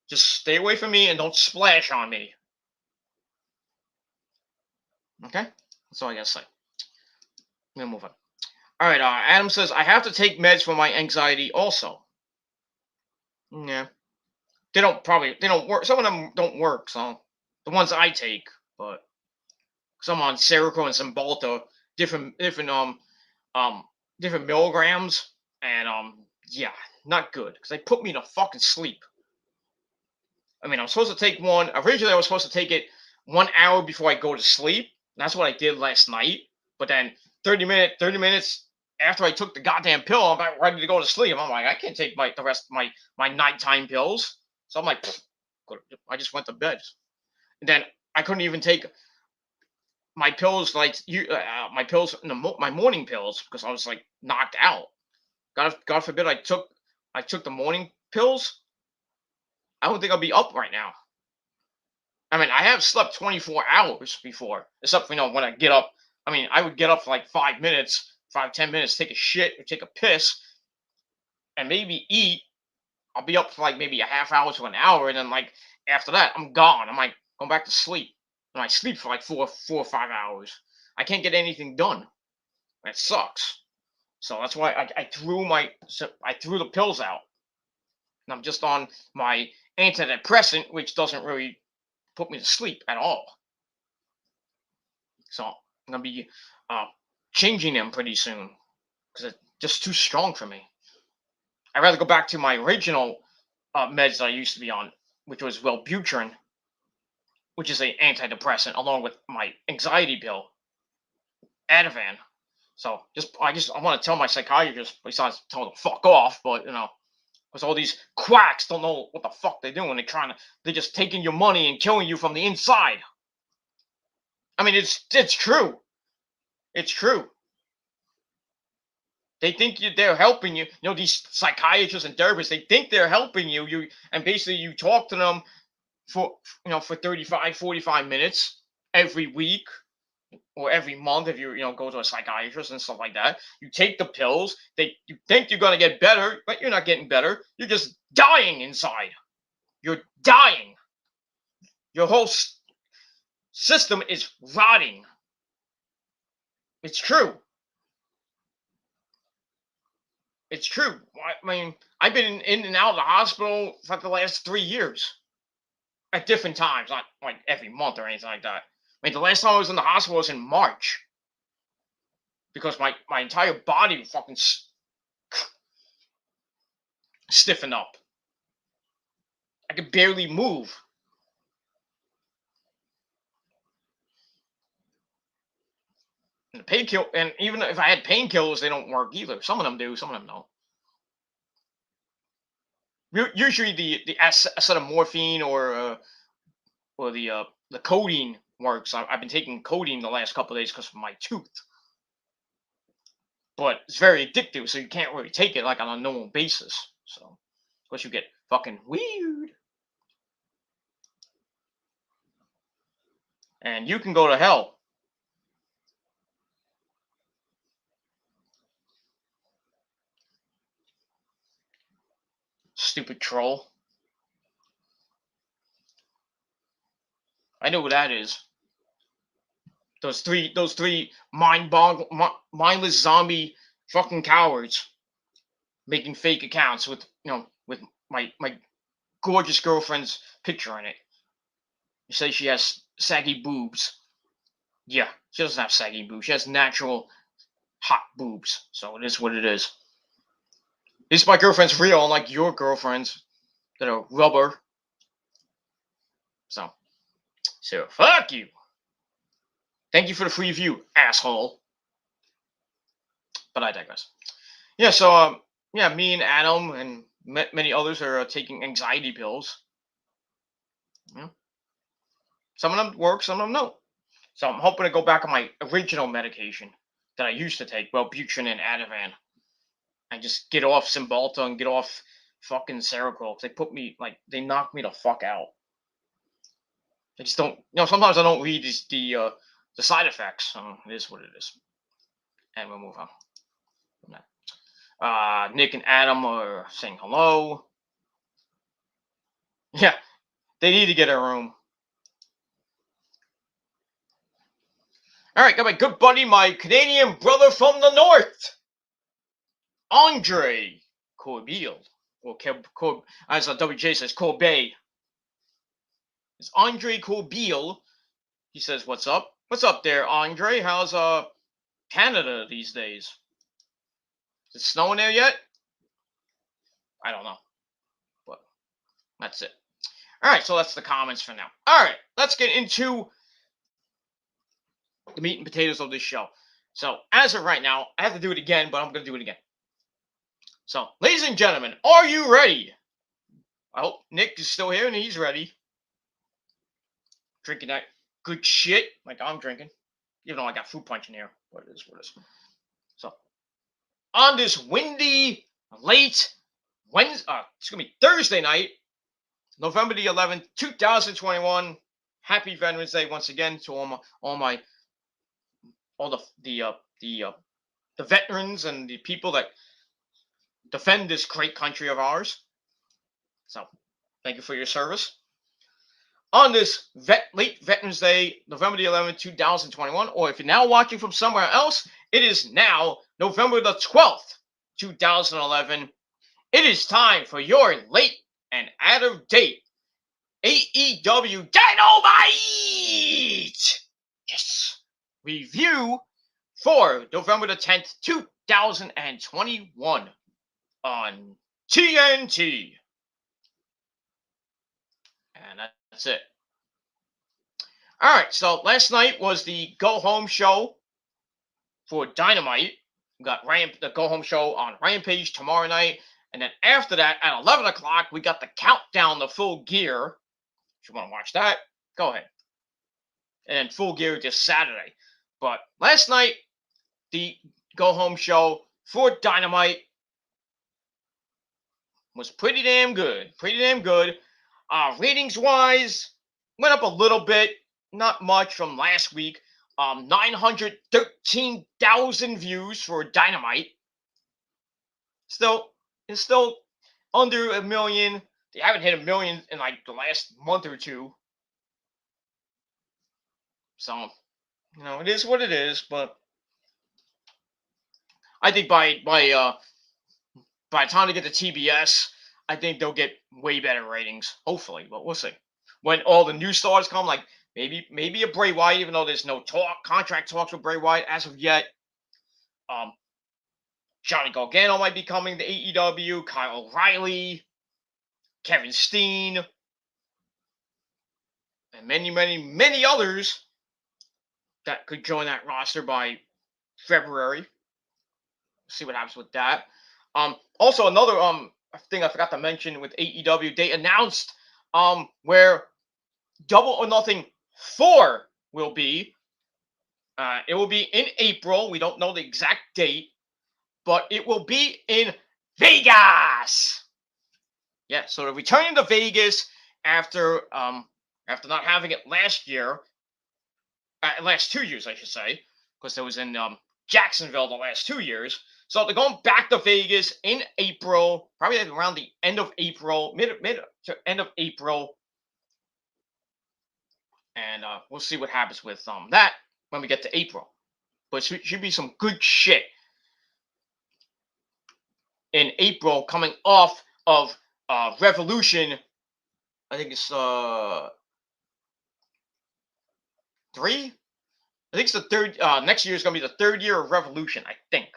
just stay away from me and don't splash on me. Okay? That's all I gotta say. I'm gonna move on. All right, Adam says, I have to take meds for my anxiety also. Yeah. They don't work. Some of them don't work, so the ones I take, but some on Seroquel and Cymbalta, different different milligrams, and yeah, not good because they put me to fucking sleep. I mean, I'm supposed to take one. Originally, I was supposed to take it 1 hour before I go to sleep. That's what I did last night. But then 30 minutes after I took the goddamn pill, I'm about ready to go to sleep. I'm like, I can't take the rest of my nighttime pills. So I'm like, I just went to bed. And then I couldn't even take my pills my pills in my morning pills because I was like knocked out. God forbid I took the morning pills. I don't think I'll be up right now. I mean, I have slept 24 hours before, except for, when I get up. I mean, I would get up for like 10 minutes, take a shit or take a piss, and maybe eat. I'll be up for like maybe a half hour to an hour, and then like after that, I'm gone. I'm like going back to sleep, and I sleep for like 4 or 5 hours. I can't get anything done. That sucks. So that's why I threw the pills out, and I'm just on my antidepressant, which doesn't really put me to sleep at all. So I'm gonna be changing them pretty soon because it's just too strong for me. I'd rather go back to my original meds that I used to be on, which was Wellbutrin, which is an antidepressant, along with my anxiety pill, Ativan. So I want to tell my psychiatrist, besides tell them to fuck off, but because all these quacks don't know what the fuck they're doing. They're just taking your money and killing you from the inside. I mean, it's true. It's true. They think they're helping you. These psychiatrists and therapists, they think they're helping you. And basically you talk to them for 35, 45 minutes every week or every month if you go to a psychiatrist and stuff like that. You take the pills. You think you're gonna get better, but you're not getting better. You're just dying inside. You're dying. Your whole system is rotting. It's true. It's true. I mean, I've been in and out of the hospital for the last 3 years at different times, not like every month or anything like that. I mean, the last time I was in the hospital was in March because my entire body fucking stiffened up. I could barely move. And and even if I had painkillers, they don't work either. Some of them do, some of them don't. Usually the acetaminophen or the codeine works. I've been taking codeine the last couple of days because of my tooth, but it's very addictive, so you can't really take it like on a normal basis. So, of course, you get fucking weird, and you can go to hell. Stupid troll. I know who that is. Those three mindless zombie fucking cowards making fake accounts with with my gorgeous girlfriend's picture in it. You say she has saggy boobs. Yeah, she doesn't have saggy boobs. She has natural hot boobs. So it is what it is. At least my girlfriend's real, unlike your girlfriends that are rubber. So fuck you. Thank you for the free view, asshole. But I digress. Yeah, so me and Adam and many others are taking anxiety pills. Yeah. Some of them work, some of them don't. So I'm hoping to go back on my original medication that I used to take, Wellbutrin and Ativan, and just get off Cymbalta and get off fucking Seroquel. They knock me the fuck out. I just don't, sometimes I don't read the side effects. It is what it is. And we'll move on from that. Nick and Adam are saying hello. Yeah, they need to get a room. All right, got my good buddy, my Canadian brother from the north, Andre Corbeil, or as WJ says, Corbet. It's Andre Corbeil. He says, "What's up? What's up there, Andre? How's Canada these days? Is it snowing there yet? I don't know, but that's it. All right, so that's the comments for now. All right, let's get into the meat and potatoes of this show. So as of right now, I have to do it again, but I'm going to do it again. So, ladies and gentlemen, are you ready? I hope Nick is still here and he's ready. Drinking that good shit like I'm drinking, even though I got fruit punch in here. What it is, what it is. So, on this windy, late Wednesday, it's going to be Thursday night, November the 11th, 2021. Happy Veterans Day once again to all the veterans and the people that defend this great country of ours. So, thank you for your service. On this late Veterans Day, November the 11th, 2021, or if you're now watching from somewhere else, it is now November the 12th, 2011. It is time for your late and out-of-date AEW Dynamite! Yes! Review for November the 10th, 2021 on TNT. And that's it. All right, so last night was the go-home show for Dynamite. We got the go-home show on Rampage tomorrow night. And then after that, at 11 o'clock, we got the Countdown to Full Gear. If you want to watch that, go ahead. And then Full Gear this Saturday. But last night, the go-home show for Dynamite was pretty damn good. Pretty damn good. Ratings-wise, went up a little bit. Not much from last week. 913,000 views for Dynamite. It's still under a million. They haven't hit a million in like the last month or two. So, it is what it is. But I think by the time they get to TBS, I think they'll get way better ratings. Hopefully, but we'll see. When all the new stars come, like maybe a Bray Wyatt, even though there's no contract talks with Bray Wyatt as of yet. Johnny Gargano might be coming to AEW. Kyle O'Reilly, Kevin Steen, and many, many, many others that could join that roster by February. See what happens with that. Also, another thing I forgot to mention with AEW, they announced where Double or Nothing 4 will be. It will be in April. We don't know the exact date, but it will be in Vegas. Yeah, so they're returning to Vegas after not having it last 2 years, I should say, because it was in Jacksonville the last 2 years. So they're going back to Vegas in April, probably around the end of April, mid to end of April. And we'll see what happens with that when we get to April. But it should be some good shit in April coming off of Revolution. I think it's 3. I think it's the third. Next year is going to be the 3rd year of Revolution, I think.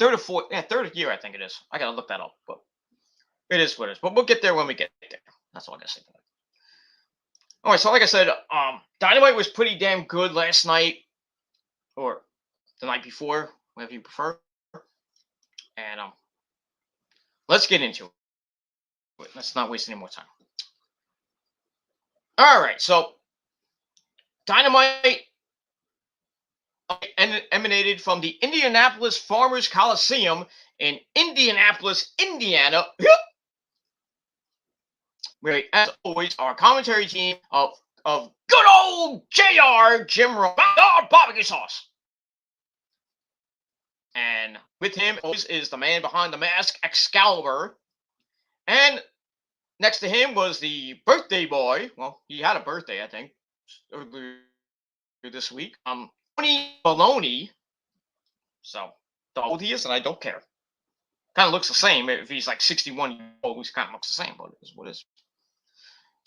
3rd or 4th. Yeah, 3rd year, I think it is. I got to look that up. But it is what it is. But we'll get there when we get there. That's all I got to say. All right, so like I said, Dynamite was pretty damn good last night, or the night before, whatever you prefer. And let's get into it. Let's not waste any more time. All right, so Dynamite emanated from the Indianapolis Farmers Coliseum in Indianapolis, Indiana. Where, as always, our commentary team of good old JR, Jim Ross, barbecue sauce. And with him always is the man behind the mask, Excalibur. And next to him was the birthday boy. Well, he had a birthday, I think, earlier this week. Tony Baloney. So, the old he is, and I don't care. Kind of looks the same. If he's like 61 years old, he kind of looks the same, but it is what it is.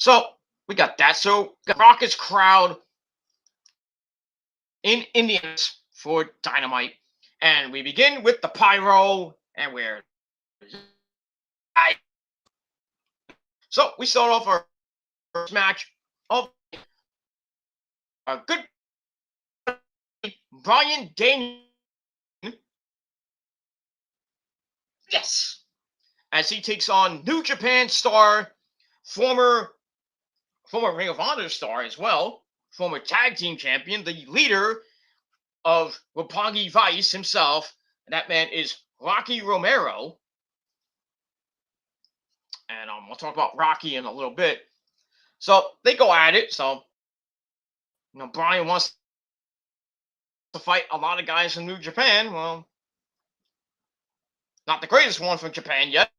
So, we got that. So got Rockets crowd in Indians for Dynamite, and we begin with the pyro, and we're so we start off our first match of a good Bryan Danielson. Yes, as he takes on New Japan star, former Ring of Honor star as well, former tag team champion, the leader of Roppongi Vice himself. And that man is Rocky Romero. And we'll talk about Rocky in a little bit. So they go at it. So, Bryan wants to fight a lot of guys from New Japan. Well, not the greatest one from Japan yet,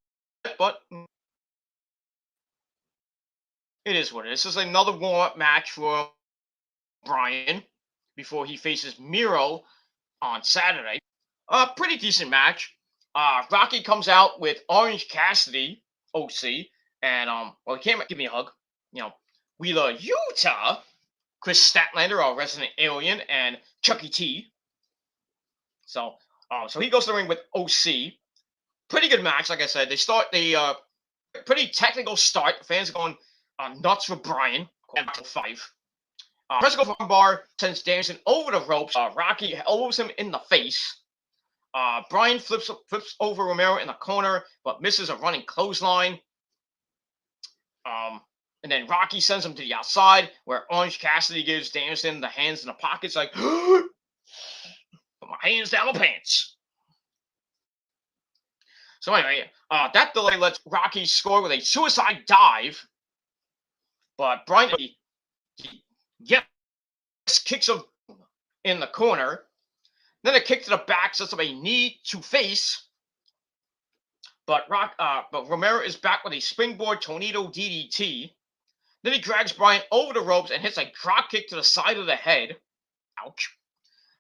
but it is what it is. This is another warm-up match for Bryan before he faces Miro on Saturday. A pretty decent match. Rocky comes out with Orange Cassidy, OC, and well, he came give me a hug. Wheeler Yuta, Chris Statlander, our resident alien, and Chucky T. So he goes to the ring with OC. Pretty good match, like I said. They start the pretty technical start. Fans are going nuts for Bryan. 5. Press bar sends Danielson over the ropes. Rocky elbows him in the face. Bryan flips over Romero in the corner, but misses a running clothesline. And then Rocky sends him to the outside, where Orange Cassidy gives Danielson the hands in the pockets, like, put my hands down my pants. So anyway, that delay lets Rocky score with a suicide dive, but Bryan kicks him in the corner. Then a kick to the back sets up a knee to face. But Romero is back with a springboard tornado DDT. Then he drags Bryan over the ropes and hits a drop kick to the side of the head. Ouch.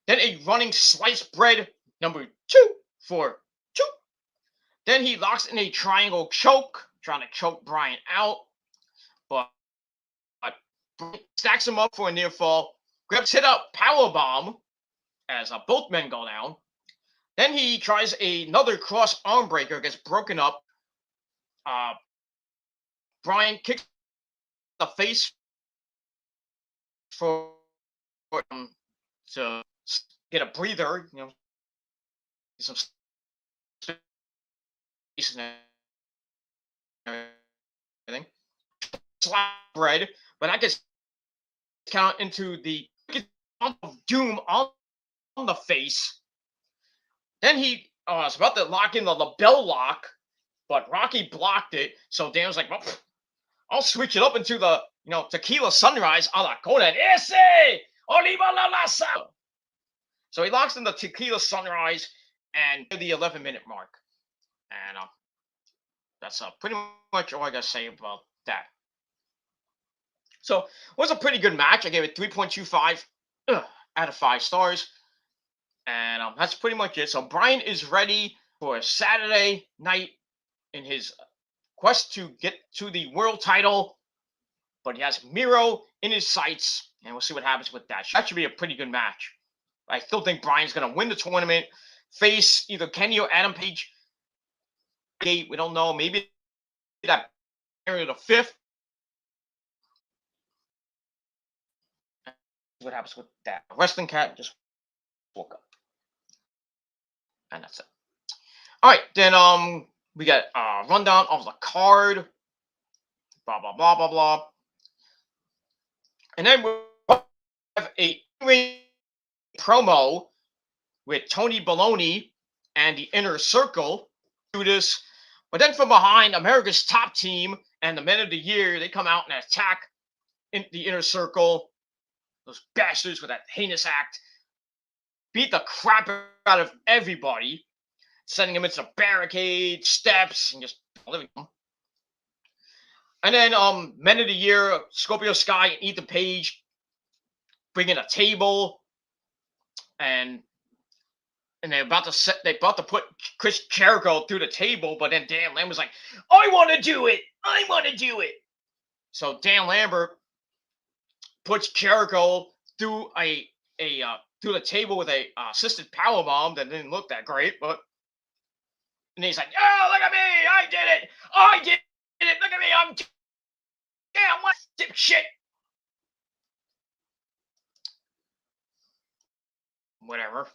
Then a running sliced bread number 2 for 2. Then he locks in a triangle choke, trying to choke Bryan out. But stacks him up for a near fall. Grabs hit up powerbomb as both men go down. Then he tries another cross arm breaker, gets broken up. Bryan kicks the face for him to get a breather, some space and everything. Slap bread, but that gets count into the of doom on the face. Then he was about to lock in the LeBell lock, but Rocky blocked it. So Dan's like, well, I'll switch it up into the tequila sunrise a la Con ese Oliva la Laza. So he locks in the tequila sunrise and the 11-minute mark. And that's pretty much all I gotta say about that. So it was a pretty good match. I gave it 3.25 out of 5 stars. And that's pretty much it. So Bryan is ready for a Saturday night in his quest to get to the world title. But he has Miro in his sights. And we'll see what happens with that. That should be a pretty good match. I still think Bryan's going to win the tournament. Face either Kenny or Adam Page. We don't know. Maybe that area the 5th. What happens with that? Wrestling Cat just woke up. And that's it. All right, then we got a rundown of the card. Blah blah blah blah blah. And then we have a promo with Tony Baloney and the Inner Circle. Do this, but then from behind, America's Top Team and the Men of the Year, they come out and attack in the Inner Circle. Those bastards with that heinous act beat the crap out of everybody, sending them into barricades, steps, and just living them. And then Men of the Year, Scorpio Sky and Ethan Page bring in a table, and they're about to put Chris Jericho through the table, but then Dan Lamb was like, I want to do it. So Dan Lambert puts Jericho through through the table with a assisted power bomb that didn't look that great, but and he's like, "Oh, look at me! I did it! I did it! Look at me! I'm damn what dipshit!" Whatever.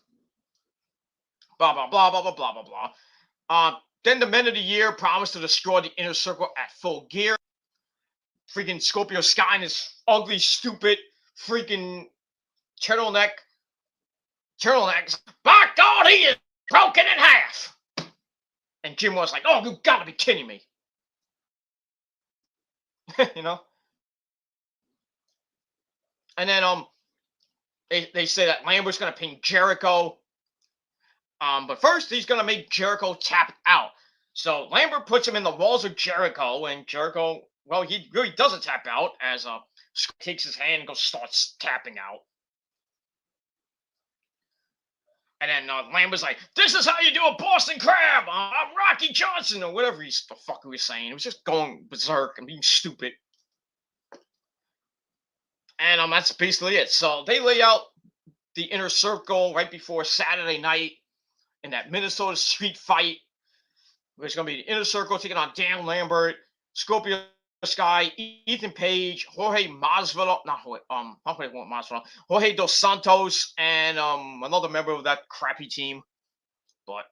Blah blah blah blah blah blah blah blah. Then the Men of the Year promised to destroy the Inner Circle at Full Gear. Freaking Scorpio Sky and his ugly, stupid, freaking turtlenecks. By God, he is broken in half. And Jim was like, "Oh, you gotta be kidding me." You know? And then they say that Lambert's gonna pin Jericho. But first he's gonna make Jericho tap out. So Lambert puts him in the walls of Jericho, and Jericho, well, he really doesn't tap out as takes his hand and starts tapping out. And then Lambert's like, "This is how you do a Boston Crab. I'm Rocky Johnson," or whatever the fuck he was saying. It was just going berserk and being stupid. And that's basically it. So they lay out the Inner Circle right before Saturday night in that Minnesota street fight. It's going to be the Inner Circle taking on Dan Lambert, Scorpio Sky, Ethan Page, Jorge Masvidal, Jorge Dos Santos, and another member of that crappy team. But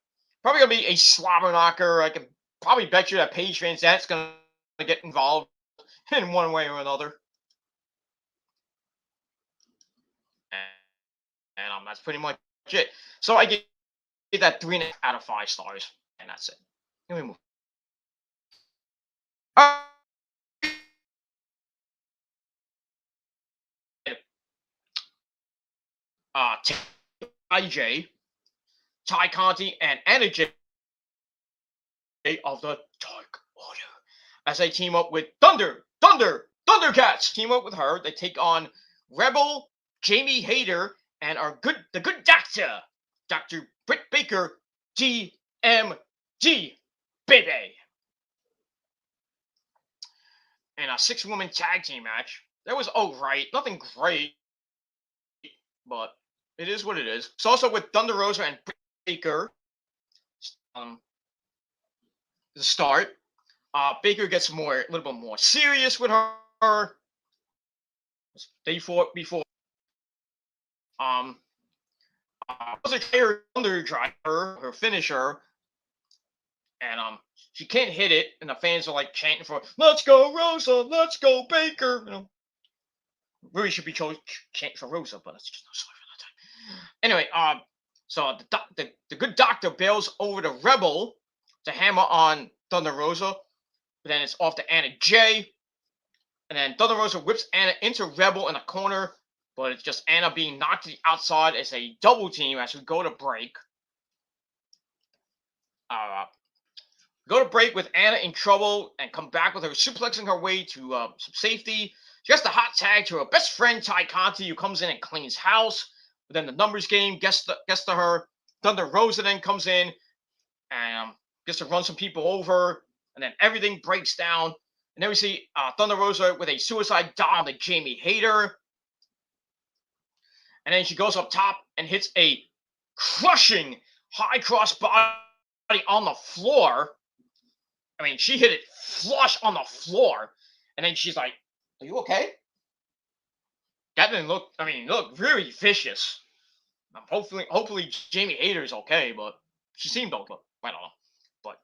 probably going to be a slobber knocker. I can probably bet you that Page fans that's going to get involved in one way or another. And that's pretty much it. So I give that 3.5 out of 5 stars, and that's it. Let me move. IJ, Ty Conti, and Anna Jay of the Dark Order as they team up with Thundercats. Team up with her. They take on Rebel, Jamie Hayter, and the good doctor, Dr. Britt Baker, DMD, baby. And a 6-woman tag team match. That was alright. Nothing great, but it is what it is. It's also with Thunder Rosa and Britt Baker. The start. Baker gets a little bit more serious with her. They fought before. Was a Thunder Driver, her finisher, and she can't hit it, and the fans are like chanting for "Let's go Rosa, let's go Baker." You know, really should be chanting for Rosa, but it's just not sorry for that time. Anyway, so the good doctor bails over the Rebel to hammer on Thunder Rosa, but then it's off to Anna Jay, and then Thunder Rosa whips Anna into Rebel in a corner, but it's just Anna being knocked to the outside as a double team as we go to break. Go to break with Anna in trouble and come back with her suplexing her way to some safety. She gets the hot tag to her best friend Ty Conti, who comes in and cleans house. But then the numbers game gets to her. Thunder Rosa then comes in and gets to run some people over, and then everything breaks down. And then we see Thunder Rosa with a suicide dive on the Jamie Hayter. And then she goes up top and hits a crushing high cross body on the floor. I mean, she hit it flush on the floor. And then she's like, "Are you okay?" That didn't look, I mean, it looked really vicious. Hopefully Jamie Hayter's okay, but she seemed okay. I don't know. But,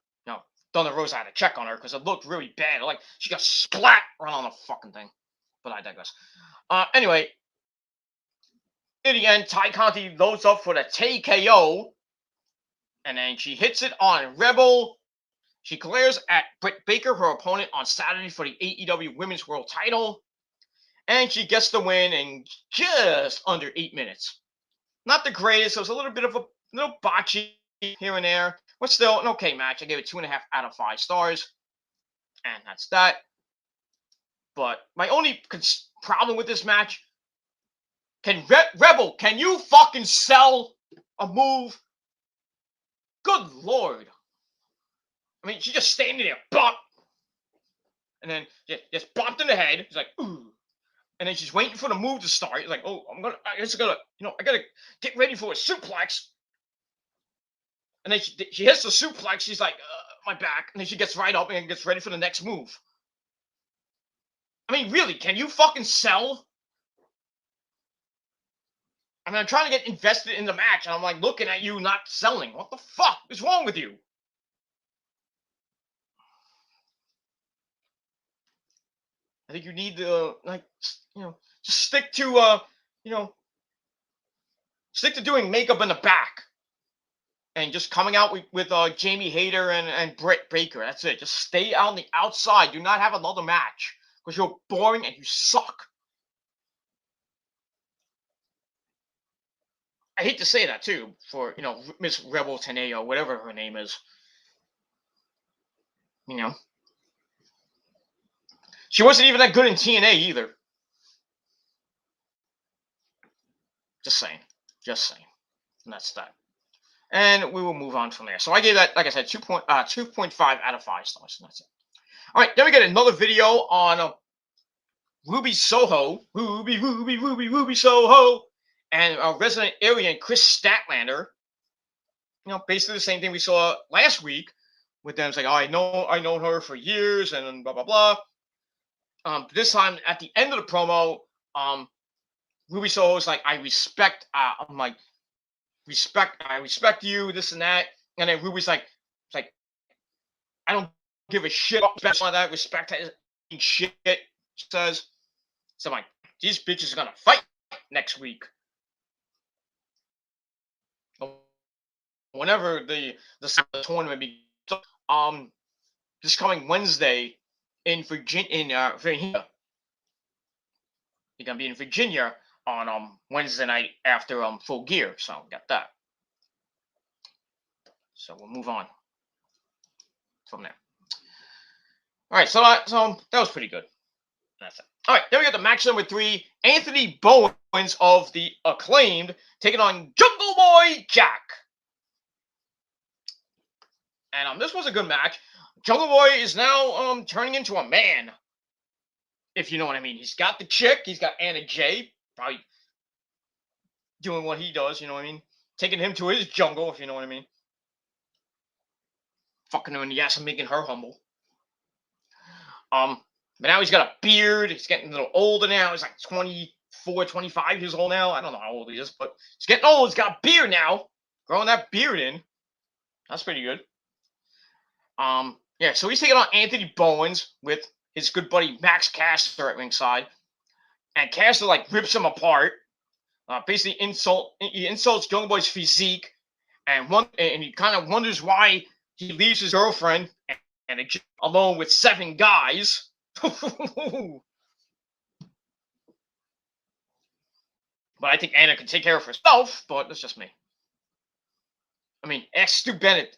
Thunder Rosa had to check on her because it looked really bad. Like, she got splat right on the fucking thing. But I digress. Anyway, in the end, Ty Conti loads up for the TKO. And then she hits it on Rebel. She glares at Britt Baker, her opponent, on Saturday for the AEW Women's World Title. And she gets the win in just under 8 minutes. Not the greatest. It was a little bit of a little botchy here and there. But still, an okay match. I gave it 2.5 out of 5 stars. And that's that. But my only problem with this match, Rebel, can you fucking sell a move? Good Lord. I mean, she's just standing there, bop. and then just bopped in the head. He's like, ooh. And then she's waiting for the move to start. He's like, oh, I guess I gotta get ready for a suplex. And then she hits the suplex. She's like, my back. And then she gets right up and gets ready for the next move. I mean, really, can you fucking sell? I mean, I'm trying to get invested in the match, and I'm like looking at you not selling. What the fuck is wrong with you? I think you need to just stick to stick to doing makeup in the back and just coming out with Jamie Hayter and Britt Baker. That's it. Just stay on the outside. Do not have another match because you're boring and you suck. I hate to say that too for Miss Rebel Teneo, whatever her name is. She wasn't even that good in TNA either. Just saying. And that's that. And we will move on from there. So I gave that, like I said, 2.5 out of 5 stars. And that's it. All right, then we get another video on Ruby Soho. Ruby Soho. And resident alien Chris Statlander. Basically the same thing we saw last week with them. It's like, oh, I know her for years and blah, blah, blah. This time at the end of the promo, Ruby Soho is like, I respect you, this and that. And then Ruby's like, I don't give a shit about that. Respect shit, she says. So I'm like, these bitches are gonna fight next week. Whenever the tournament begins, this coming Wednesday in Virginia, Virginia. You're gonna be in Virginia on Wednesday night after Full Gear, so got that. So we'll move on from there. All right, so that was pretty good. That's it. All right, then we got the match number 3: Anthony Bowens of the Acclaimed taking on Jungle Boy Jack. And this was a good match. Jungle Boy is now turning into a man, if you know what I mean. He's got the chick. He's got Anna Jay, probably doing what he does, you know what I mean? Taking him to his jungle, if you know what I mean. Fucking her in the ass and making her humble. But now he's got a beard. He's getting a little older now. He's like 24, 25 years old now. I don't know how old he is, but he's getting old. He's got a beard now. Growing that beard in. That's pretty good. Yeah, so he's taking on Anthony Bowens with his good buddy Max Caster at ringside. And Caster like rips him apart. Basically he insults Jungle Boy's physique, and he kind of wonders why he leaves his girlfriend and alone with 7 guys. But I think Anna can take care of herself, but that's just me. I mean, ask Stu Bennett.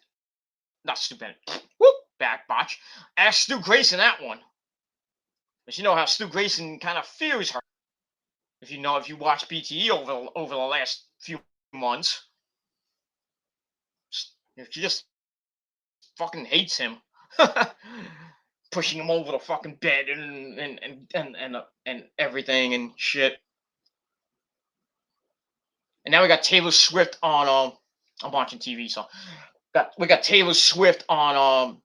Not Stu Bennett. Whoop, back botch. Ask Stu Grayson that one. But you know how Stu Grayson kind of fears her. If you watch BTE over the last few months, she just fucking hates him, pushing him over the fucking bed and everything and shit. And now we got Taylor Swift on. I'm watching TV, so we got Taylor Swift on.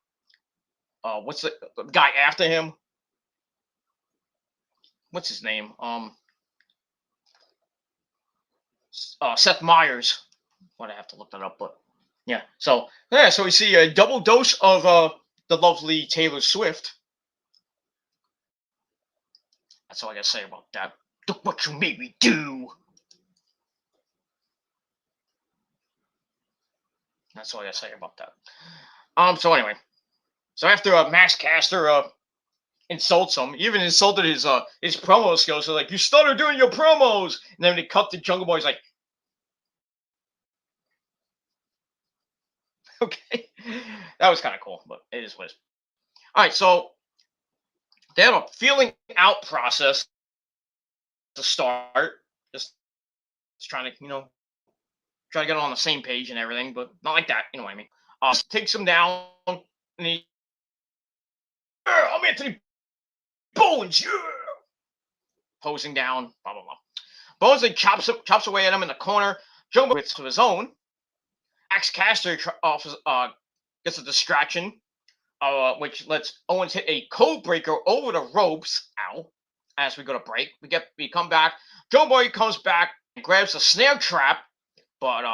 What's the guy after him? What's his name? Seth Meyers. I'd have to look that up, but yeah. So we see a double dose of the lovely Taylor Swift. That's all I gotta say about that. Look what you made me do. That's all I gotta say about that. So anyway, so after Max Caster insults him, even insulted his promo skills. So like, you started doing your promos, and then they cut to Jungle Boy. He's like, okay, that was kind of cool, but it is what it is. All right, so they have a feeling out process to start, just trying to try to get on the same page and everything, but not like that. You know what I mean? Takes him down, and I'm Anthony Bones, yeah! Posing down, blah, blah, blah. Bones then chops away at him in the corner. Jungle Boy to his own. Max Caster gets a distraction, which lets Owens hit a code breaker over the ropes. Ow. As we go to break. We come back. Jungle Boy comes back and grabs the snare trap. But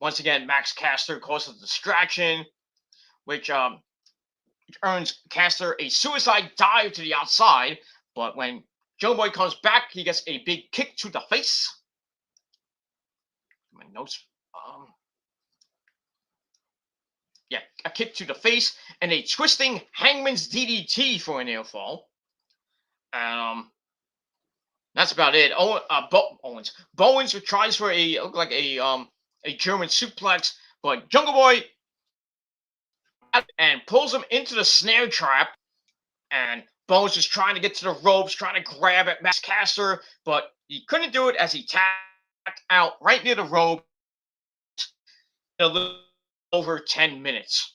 once again, Max Caster causes a distraction, which earns Caster a suicide dive to the outside. But when Jungle Boy comes back, he gets a big kick to the face. My notes. Yeah, a kick to the face and a twisting Hangman's DDT for a near fall. That's about it. Bowens tries for a German suplex, but Jungle Boy and pulls him into the snare trap. And Bowens is trying to get to the ropes, trying to grab at Max Caster, but he couldn't do it as he tapped out right near the rope. A little over 10 minutes.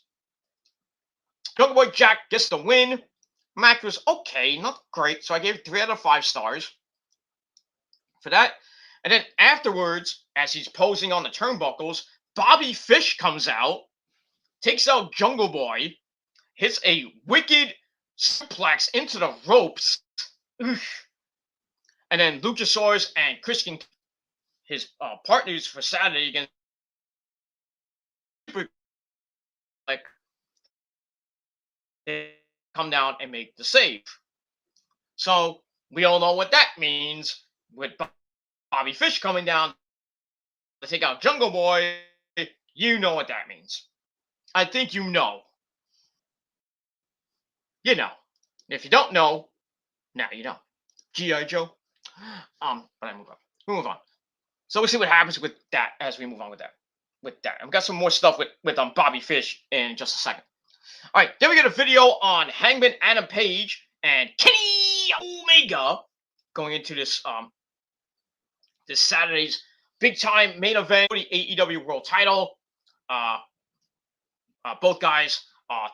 Jungle Boy Jack gets the win. Match was okay, not great, so I gave it 3 out of 5 stars for that. And then afterwards, as he's posing on the turnbuckles, Bobby Fish comes out, takes out Jungle Boy, hits a wicked suplex into the ropes. Oof. And then Luchasaurus and Christian, his partners for Saturday against they come down and make the save. So we all know what that means with Bobby Fish coming down to take out Jungle Boy. You know what that means. I think you know. You know. If you don't know, now you know. G.I. Joe. But I move on. We move on. So we'll see what happens with that as we move on with that. I've got some more stuff with Bobby Fish in just a second. All right, then we get a video on Hangman Adam Page and Kenny Omega going into this this Saturday's big time main event for the AEW World Title. Both guys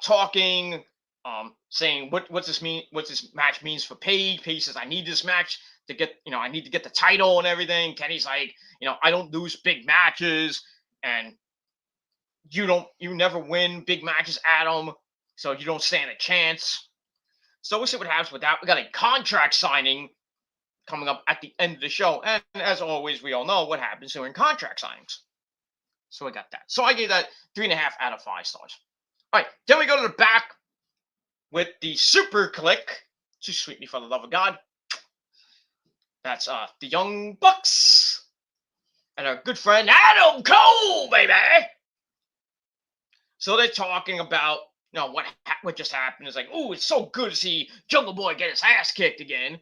talking, saying what's this mean? What this match means for Page. Page says, "I need this match to get, I need to get the title and everything." Kenny's like, "I don't lose big matches, and you never win big matches, Adam, so you don't stand a chance." So we'll see what happens with that. We got a contract signing coming up at the end of the show, and as always, we all know what happens during contract signings. So I got that. So I gave that 3.5 out of 5 stars. All right, then we go to the back with the Super Click. "Too Sweet Me for the Love of God." That's the Young Bucks and our good friend Adam Cole, baby. So they're talking about what just happened. It's like, "Oh, it's so good to see Jungle Boy get his ass kicked again."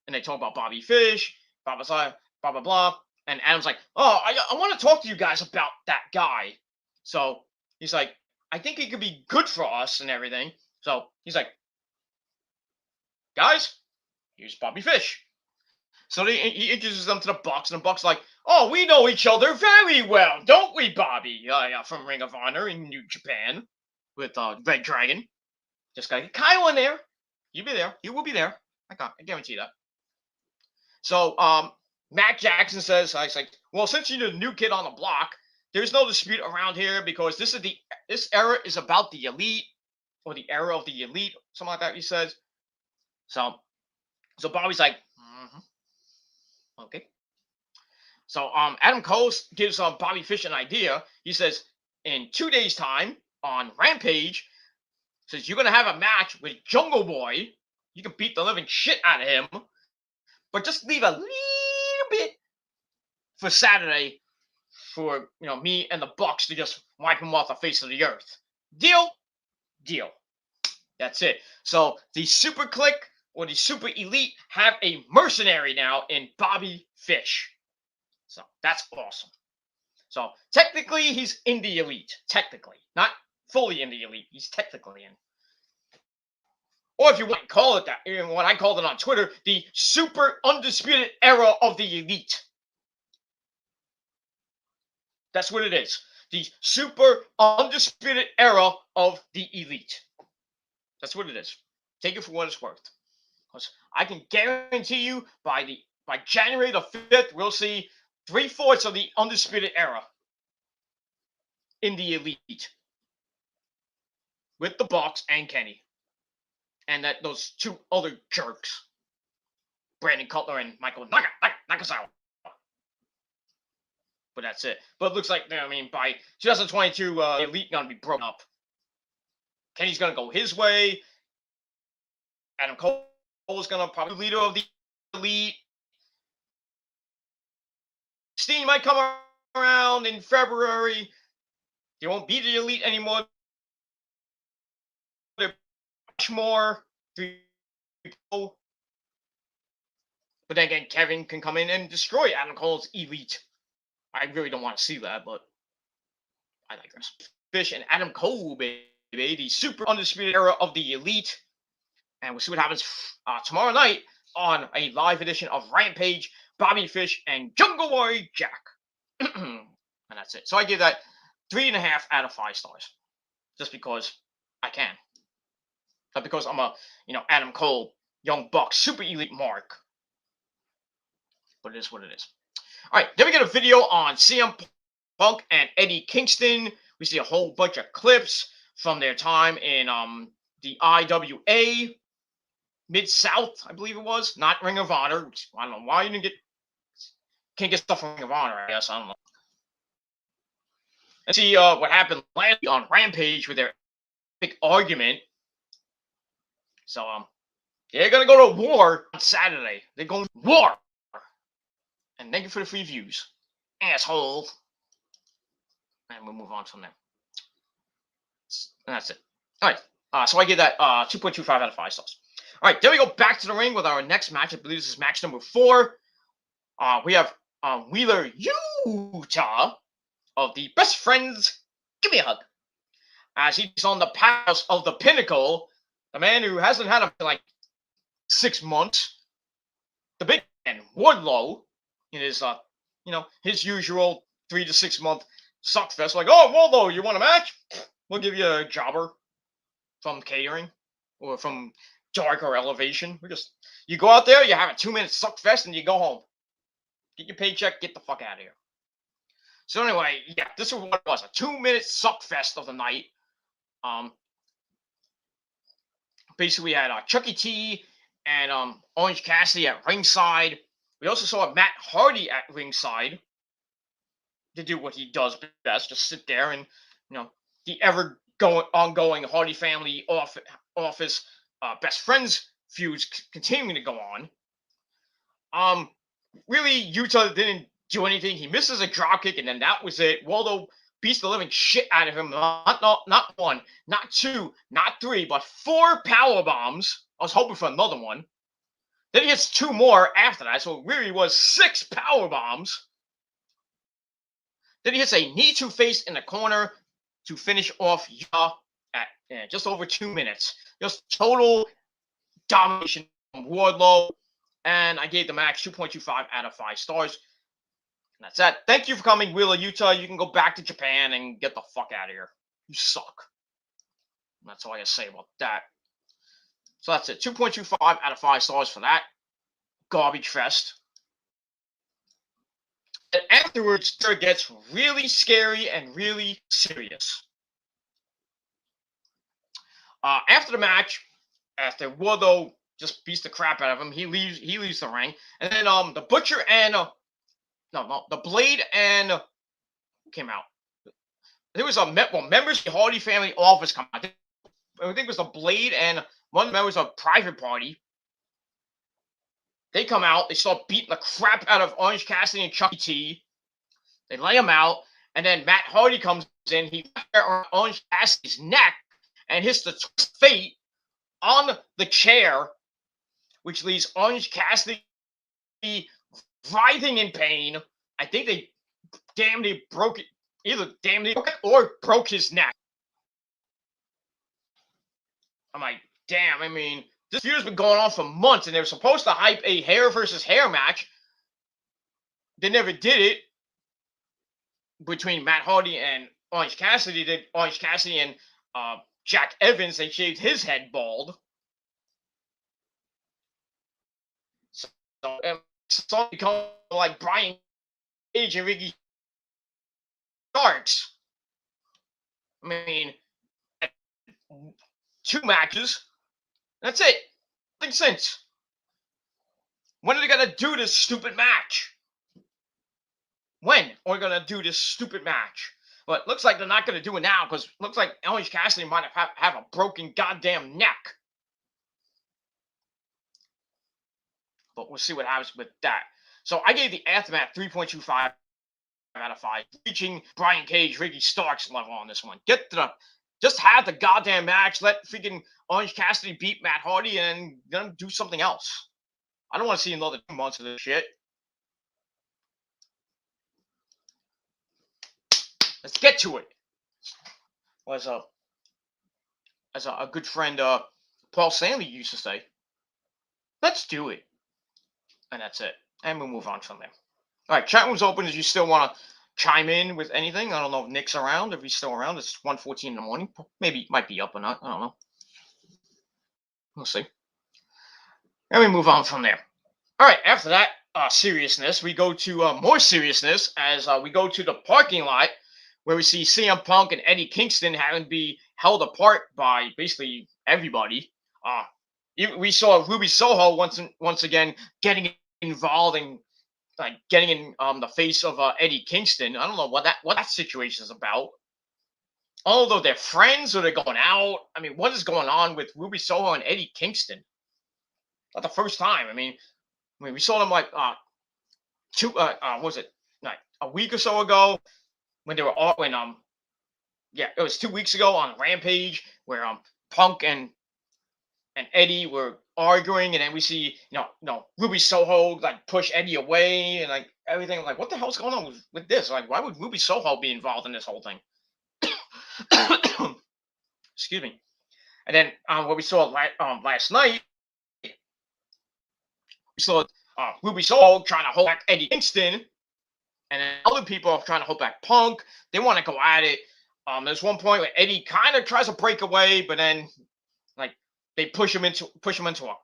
And they talk about Bobby Fish, blah blah blah blah blah. And Adam's like, "Oh, I want to talk to you guys about that guy." So he's like, "I think he could be good for us and everything." So he's like, "Guys, here's Bobby Fish." So he introduces them to the Bucks, and the Bucks like, "Oh, we know each other very well, don't we, Bobby? From Ring of Honor in New Japan with Red Dragon. Just gotta get Kyle in there. He'll be there. He will be there. I guarantee that." So Matt Jackson says, "He's like, well, since you're the new kid on the block, there's no dispute around here because this era is about the elite, or the era of the elite, something like that." He says. So Bobby's like, okay. So Adam Cole gives Bobby Fish an idea. He says, in 2 days' time on Rampage, says you're gonna have a match with Jungle Boy. You can beat the living shit out of him, but just leave a little bit for Saturday for me and the Bucks to just wipe him off the face of the earth. Deal? Deal. That's it. So the Super Click or the Super Elite have a mercenary now in Bobby Fish. So that's awesome. So technically he's in the Elite. Technically. Not fully in the Elite. He's technically in. Or if you want to call it that, what I called it on Twitter, the Super Undisputed Era of the Elite. That's what it is. The Super Undisputed Era of the Elite. That's what it is. Take it for what it's worth. Because I can guarantee you by January the 5th, we'll see 3/4 of the Undisputed Era in the Elite with the Bucks and Kenny, and that those two other jerks, Brandon Cutler and Michael Nakazawa. But that's it. But it looks like, I mean, by 2022, Elite gonna be broken up. Kenny's gonna go his way. Adam Cole is gonna probably be leader of the Elite. Steen might come around in February. They won't be the Elite anymore. They're much more. But then again, Kevin can come in and destroy Adam Cole's Elite. I really don't want to see that, but I like this. Fish and Adam Cole, baby, the super undisputed era of the Elite. And we'll see what happens tomorrow night on a live edition of Rampage, Bobby Fish, and Jungle Boy Jack. And that's it. So I give that 3.5 out of 5 stars. Just because I can. Not because I'm a, Adam Cole, Young Bucks, Super Elite mark. But it is what it is. All right, then we get a video on CM Punk and Eddie Kingston. We see a whole bunch of clips from their time in the IWA Mid-South, I believe it was, not Ring of Honor. I don't know why you can't get stuff from Ring of Honor, I guess. I don't know. And see what happened last week on Rampage with their big argument. So they're gonna go to war on Saturday. They're going to war. And thank you for the free views, asshole. And we'll move on from there. And that's it. All right. So I give that 2.25 out of 5 stars. All right. Then we go back to the ring with our next match. I believe this is match number 4. We have Wheeler Yuta of the Best Friends. Give me a hug. As he's on the path of the Pinnacle, the man who hasn't had him for like 6 months. The big man, Wardlow. In his, his usual 3 to 6 month suckfest. Like, oh, Waldo, you want a match? We'll give you a jobber from catering or from Dark or Elevation. You go out there, you have a 2-minute suckfest, and you go home. Get your paycheck, get the fuck out of here. So anyway, yeah, this is what it was. A 2-minute suckfest of the night. Basically, we had Chucky T and Orange Cassidy at ringside. We also saw Matt Hardy at ringside to do what he does best, just sit there and, the ongoing Hardy family office best friends feuds continuing to go on. Really, Yuta didn't do anything. He misses a dropkick, and then that was it. Waldo beats the living shit out of him. Not 1, not 2, not 3, but 4 power bombs. I was hoping for another one. Then he hits 2 more after that, so it really was 6 power bombs. Then he hits a knee to face in the corner to finish off Yuta at just over 2 minutes. Just total domination from Wardlow. And I gave the match 2.25 out of 5 stars. And that's that. Thank you for coming, Wheeler Yuta. You can go back to Japan and get the fuck out of here. You suck. And that's all I gotta say about that. So that's it. 2.25 out of 5 stars for that garbage fest. And afterwards, it gets really scary and really serious. After the match, after Wardlow just beats the crap out of him, he leaves the ring, and then the Butcher and the Blade and who came out. There was members of the Hardy family office come out. I think it was the Blade and one of the members of Private Party. They come out. They start beating the crap out of Orange Cassidy and Chucky T. They lay him out, and then Matt Hardy comes in. He on Orange Cassidy's neck and hits the twist of fate on the chair, which leaves Orange Cassidy writhing in pain. I think they damn near broke it. Either damn near broke it or broke his neck. I'm like, damn, I mean, this feud has been going on for months, and they were supposed to hype a hair versus hair match. They never did it between Matt Hardy and Orange Cassidy. They did Orange Cassidy and Jack Evans. They shaved his head bald. So become like Brian Cage and Ricky Starks. I mean, 2 matches. That's it. Nothing since. When are they gonna do this stupid match? When are we gonna do this stupid match? But looks like they're not gonna do it now because looks like Orange Cassidy might have a broken goddamn neck. But we'll see what happens with that. So I gave the Aftermath 3.25 out of 5, reaching Brian Cage, Ricky Starks level on this one. Just have the goddamn match. Let freaking Orange Cassidy beat Matt Hardy and then do something else. I don't want to see another 2 months of this shit. Let's get to it. Well, as a good friend Paul Stanley used to say, let's do it. And that's it. And we'll move on from there. All right, chat room's open if you still want to chime in with anything. I don't know if Nick's around. If he's still around, it's 1:14 in the morning. Maybe might be up or not. I don't know. We'll see. And we move on from there. All right, after that seriousness, we go to more seriousness as we go to the parking lot where we see CM Punk and Eddie Kingston having to be held apart by basically everybody. We saw Ruby Soho once again getting involved in getting in the face of Eddie Kingston. I don't know what that situation is about. Although they're friends or they're going out. I mean, what is going on with Ruby Soho and Eddie Kingston? Not the first time. I mean, we saw them like what was it, like a week or so ago when they were all it was 2 weeks ago on Rampage where Punk and Eddie were arguing, and then we see Ruby Soho like push Eddie away and like everything. Like, what the hell's going on with this? Like, why would Ruby Soho be involved in this whole thing? Excuse me. And then what we saw last night, we saw Ruby Soho trying to hold back Eddie Kingston, and then other people are trying to hold back Punk. They want to go at it. There's one point where Eddie kind of tries to break away, but then like they push him into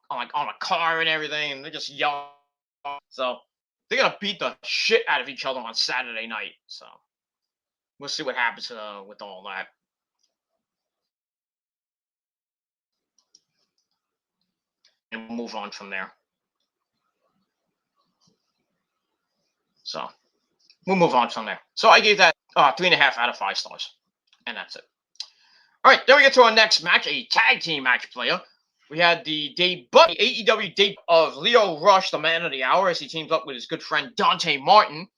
on a car and everything, and they just yell. So they're gonna beat the shit out of each other on Saturday night. So we'll see what happens with all that. And we'll move on from there. So we'll move on from there. So I gave that 3.5 out of 5 stars. And that's it. All right, then we get to our next match, a tag team match player. We had the AEW debut of Lio Rush, the man of the hour, as he teams up with his good friend Dante Martin,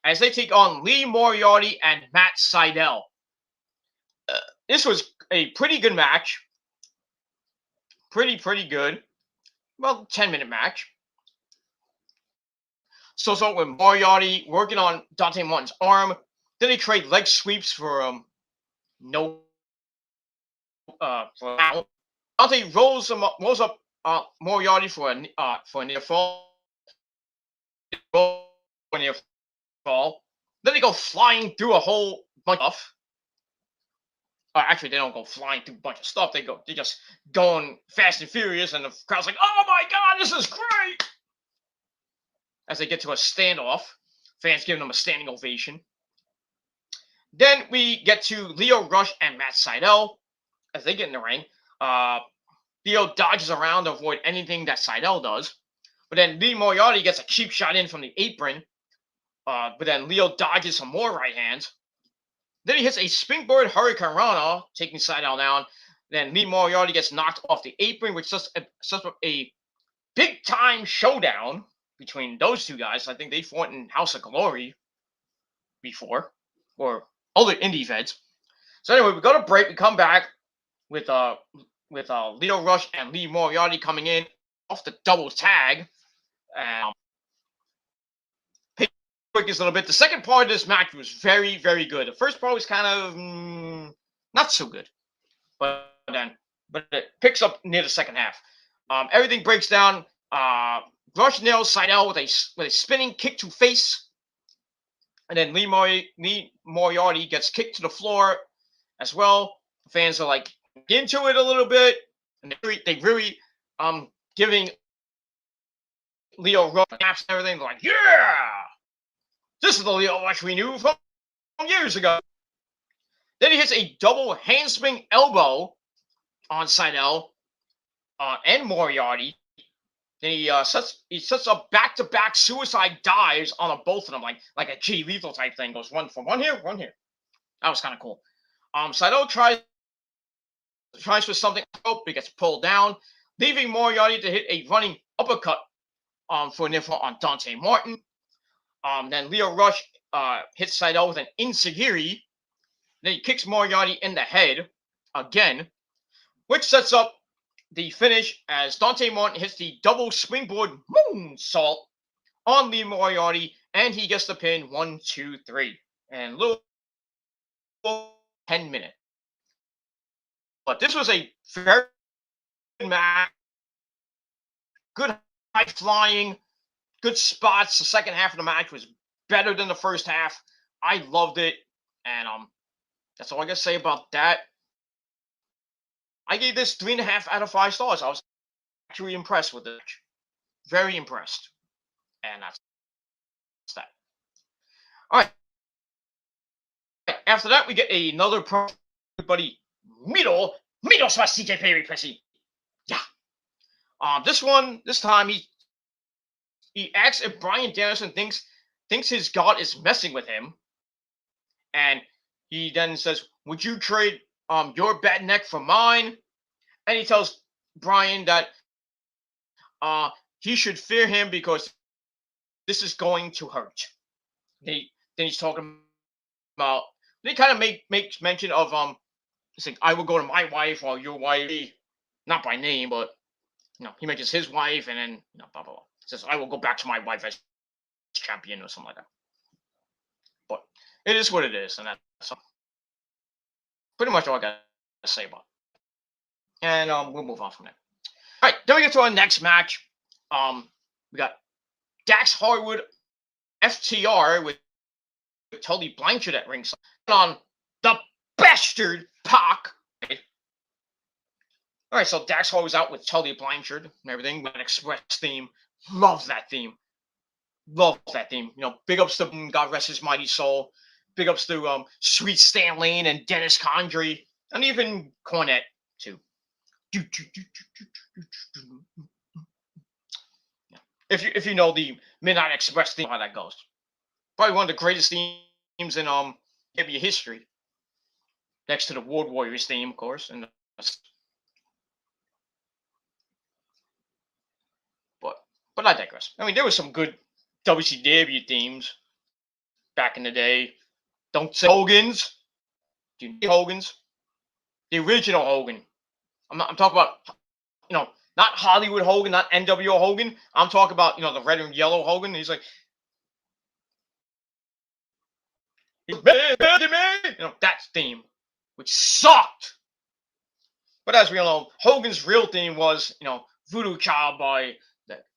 as they take on Lee Moriarty and Matt Sydal. This was a pretty good match. Pretty good. Well, 10-minute match. So with Moriarty working on Dante Martin's arm. Then they trade leg sweeps for for now. Dante rolls up Moriarty for a near fall. Then they go flying through a whole bunch of stuff. Actually, they don't go flying through a bunch of stuff. They're just going fast and furious, and the crowd's like, "Oh my god, this is great!" As they get to a standoff, fans giving them a standing ovation. Then we get to Lio Rush and Matt Sydal as they get in the ring. Lio dodges around to avoid anything that Sydal does. But then Lee Moriarty gets a cheap shot in from the apron. But then Lio dodges some more right hands. Then he hits a springboard Hurricane Rana, taking Sydal down. Then Lee Moriarty gets knocked off the apron, which sets up a big-time showdown between those two guys. I think they fought in House of Glory before, or other indie feds. So anyway, we go to break. We come back with Lio Rush and Lee Moriarty coming in off the double tag. Quick a little bit. The second part of this match was very, very good. The first part was kind of not so good, but it picks up near the second half. Everything breaks down. Rush nails Sydal with a spinning kick to face, and then Lee Moriarty gets kicked to the floor as well. Fans are like into it a little bit, and they really giving Lio Rush and everything. They're like, yeah, this is the Lio Rush we knew from years ago. Then he hits a double handspring elbow on Seidel and Moriarty. Then he sets up back-to-back suicide dives on both of them, like a Jay Lethal type thing. Goes one from one here. That was kind of cool. Seidel tries for something, but he gets pulled down, leaving Moriarty to hit a running uppercut for Nifla on Dante Martin. Then Lio Rush hits Seidel with an enziguri. Then he kicks Moriarty in the head again, which sets up the finish as Dante Martin hits the double springboard moonsault on Lee Moriarty, and he gets the pin 1, 2, 3. And little 10-minute. But this was a very good match. Good high flying, good spots. The second half of the match was better than the first half. I loved it, and that's all I gotta say about that. I gave this 3.5 out of 5 stars. I was actually impressed with it. Very impressed. And that's that. All right. After that, we get another buddy, Mito smash CJ Perry, Pressy. Yeah. This time he asks if Bryan Danielson thinks his god is messing with him, and he then says, "Would you trade your bad neck for mine?" And he tells Bryan that he should fear him because this is going to hurt. Then he's talking about. They kind of makes mention of it's like, I will go to my wife while your wife, not by name, but he mentions his wife, and then blah blah blah. He says, I will go back to my wife as champion or something like that. But it is what it is, and that's pretty much all I got to say about it. And we'll move on from there. All right, then we get to our next match. We got Dax Harwood, FTR with Tully Blanchard at ringside on the bastard Pac. All right, so Dax Harwood was out with Tully Blanchard and everything with an Express theme. Love that theme. Big ups to God rest his mighty soul. Big ups to Sweet Stan Lane and Dennis Condrey, and even Cornette too. If you know the Midnight Express theme, how that goes. Probably one of the greatest themes in WWE history. Next to the World Warriors theme, of course. But I digress. I mean, there was some good WCW themes back in the day. Don't say Hogan's. Do you need Hogan's? The original Hogan. I'm talking about, not Hollywood Hogan, not NWO Hogan. I'm talking about, the red and yellow Hogan. He's like, that theme, which sucked. But as we all know, Hogan's real theme was, Voodoo Child by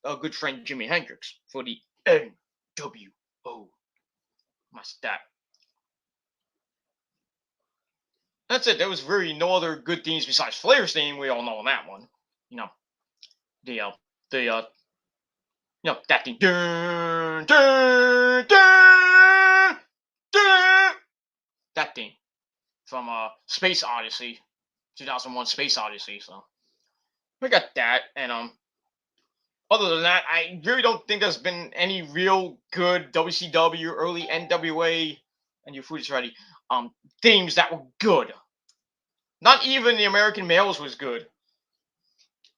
a good friend Jimi Hendrix for the NWO. What's that? That's it. There was really no other good themes besides Flair's theme. We all know that one. That thing. Dun, dun, dun, dun, that theme from Space Odyssey, 2001 Space Odyssey. So we got that, and other than that, I really don't think there's been any real good WCW, early NWA, and your food is ready themes that were good. Not even the American Males was good.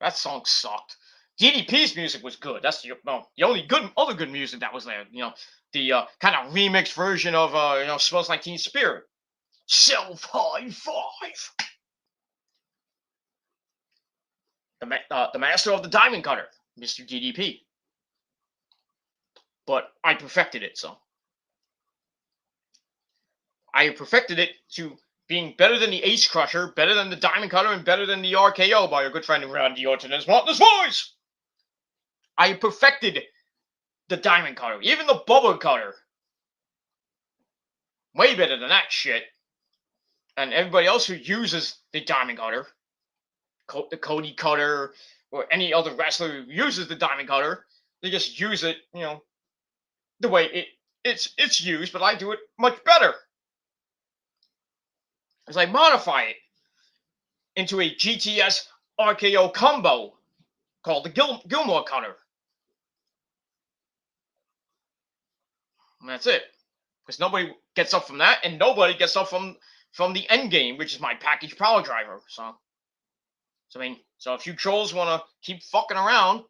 That song sucked. DDP's music was good. That's the only other good music that was there. The kind of remixed version of Smells Like Teen Spirit. Self High Five. The Master of the Diamond Cutter, Mr. DDP. But I perfected it, so. I perfected it to being better than the Ace Crusher, better than the Diamond Cutter, and better than the RKO by your good friend Randy Orton and Smartless Voice. I perfected the Diamond Cutter, even the Bubba Cutter. Way better than that shit. And everybody else who uses the Diamond Cutter, the Cody Cutter, or any other wrestler who uses the Diamond Cutter, They just use it, the way it's used, but I do it much better. As I modify it into a GTS RKO combo called the Gilmore Cutter. And that's it. Because nobody gets up from that, and nobody gets up from the end game, which is my package power driver. So if you trolls want to keep fucking around,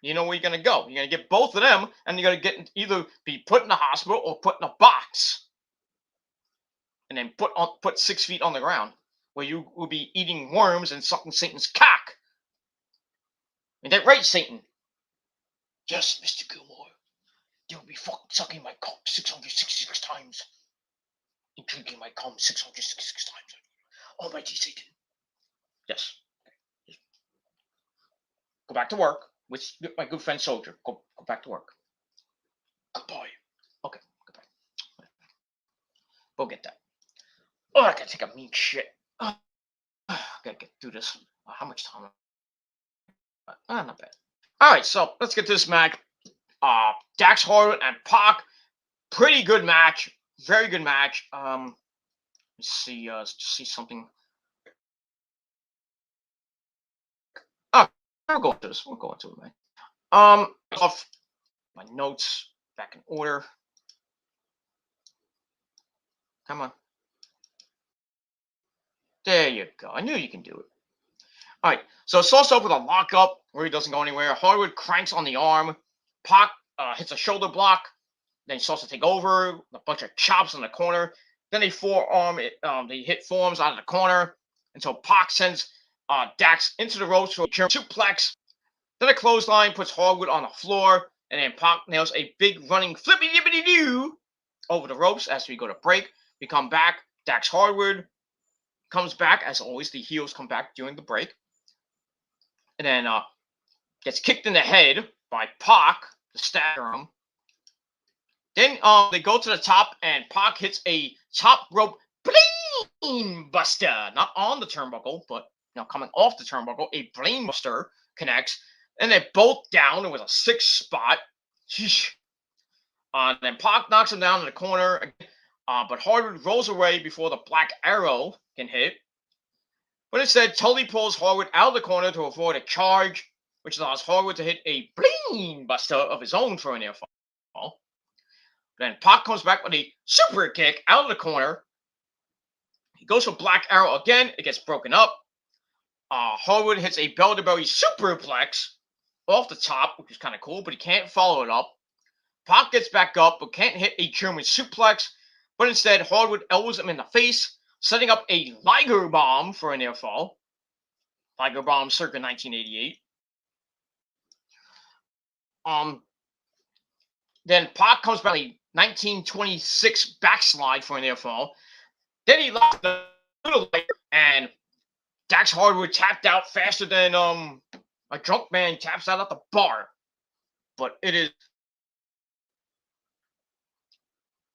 you know where you're gonna go. You're gonna get both of them, and you're gonna either be put in the hospital or put in a box, and then put 6 feet on the ground, where you will be eating worms and sucking Satan's cock. Ain't that right, Satan? Yes, Mr. Gilmore. You'll be fucking sucking my cock 666 times. And drinking my cum 666 times. Almighty Satan. Yes. Go back to work with my good friend Soldier. Go back to work. Goodbye. Okay, goodbye. Go get that. Oh, I gotta take a mean shit. I gotta get through this. How much time? Not bad. Alright, so let's get this match. Dax Harwood and Pac. Pretty good match. Very good match. Let's see, see something. We'll go into this. We'll go into it, man. Off my notes back in order. Come on. There you go. I knew you can do it. All right. So it starts off with a lockup where he doesn't go anywhere. Harwood cranks on the arm. Pac hits a shoulder block. Then he starts to take over. A bunch of chops in the corner. Then they they hit forearms out of the corner until Pac sends Dax into the ropes for a German suplex. Then a clothesline puts Harwood on the floor, and then Pac nails a big running flippy-dippity-doo over the ropes as we go to break. We come back. Dax Harwood comes back. As always, the heels come back during the break. And then gets kicked in the head by Pac to stagger him. Then they go to the top, and Pac hits a top rope brain buster. Not on the turnbuckle, but coming off the turnbuckle, a brain buster connects. And they're both down. It was a 6 spot. Then Pac knocks him down in the corner. But Harwood rolls away before the Black Arrow can hit. But instead, Tully pulls Harwood out of the corner to avoid a charge, which allows Harwood to hit a brain buster of his own for a near fall. Then Pac comes back with a super kick out of the corner. He goes for Black Arrow again. It gets broken up. Harwood hits a bell-to-belly superplex off the top, which is kind of cool, but he can't follow it up. Pac gets back up, but can't hit a German suplex. But instead, Harwood elbows him in the face, setting up a Liger Bomb for a near fall. Liger Bomb circa 1988. Then Pac comes back a 1926 backslide for a near fall. Then he lost the little Liger, and Dax Harwood tapped out faster than a drunk man taps out at the bar. But it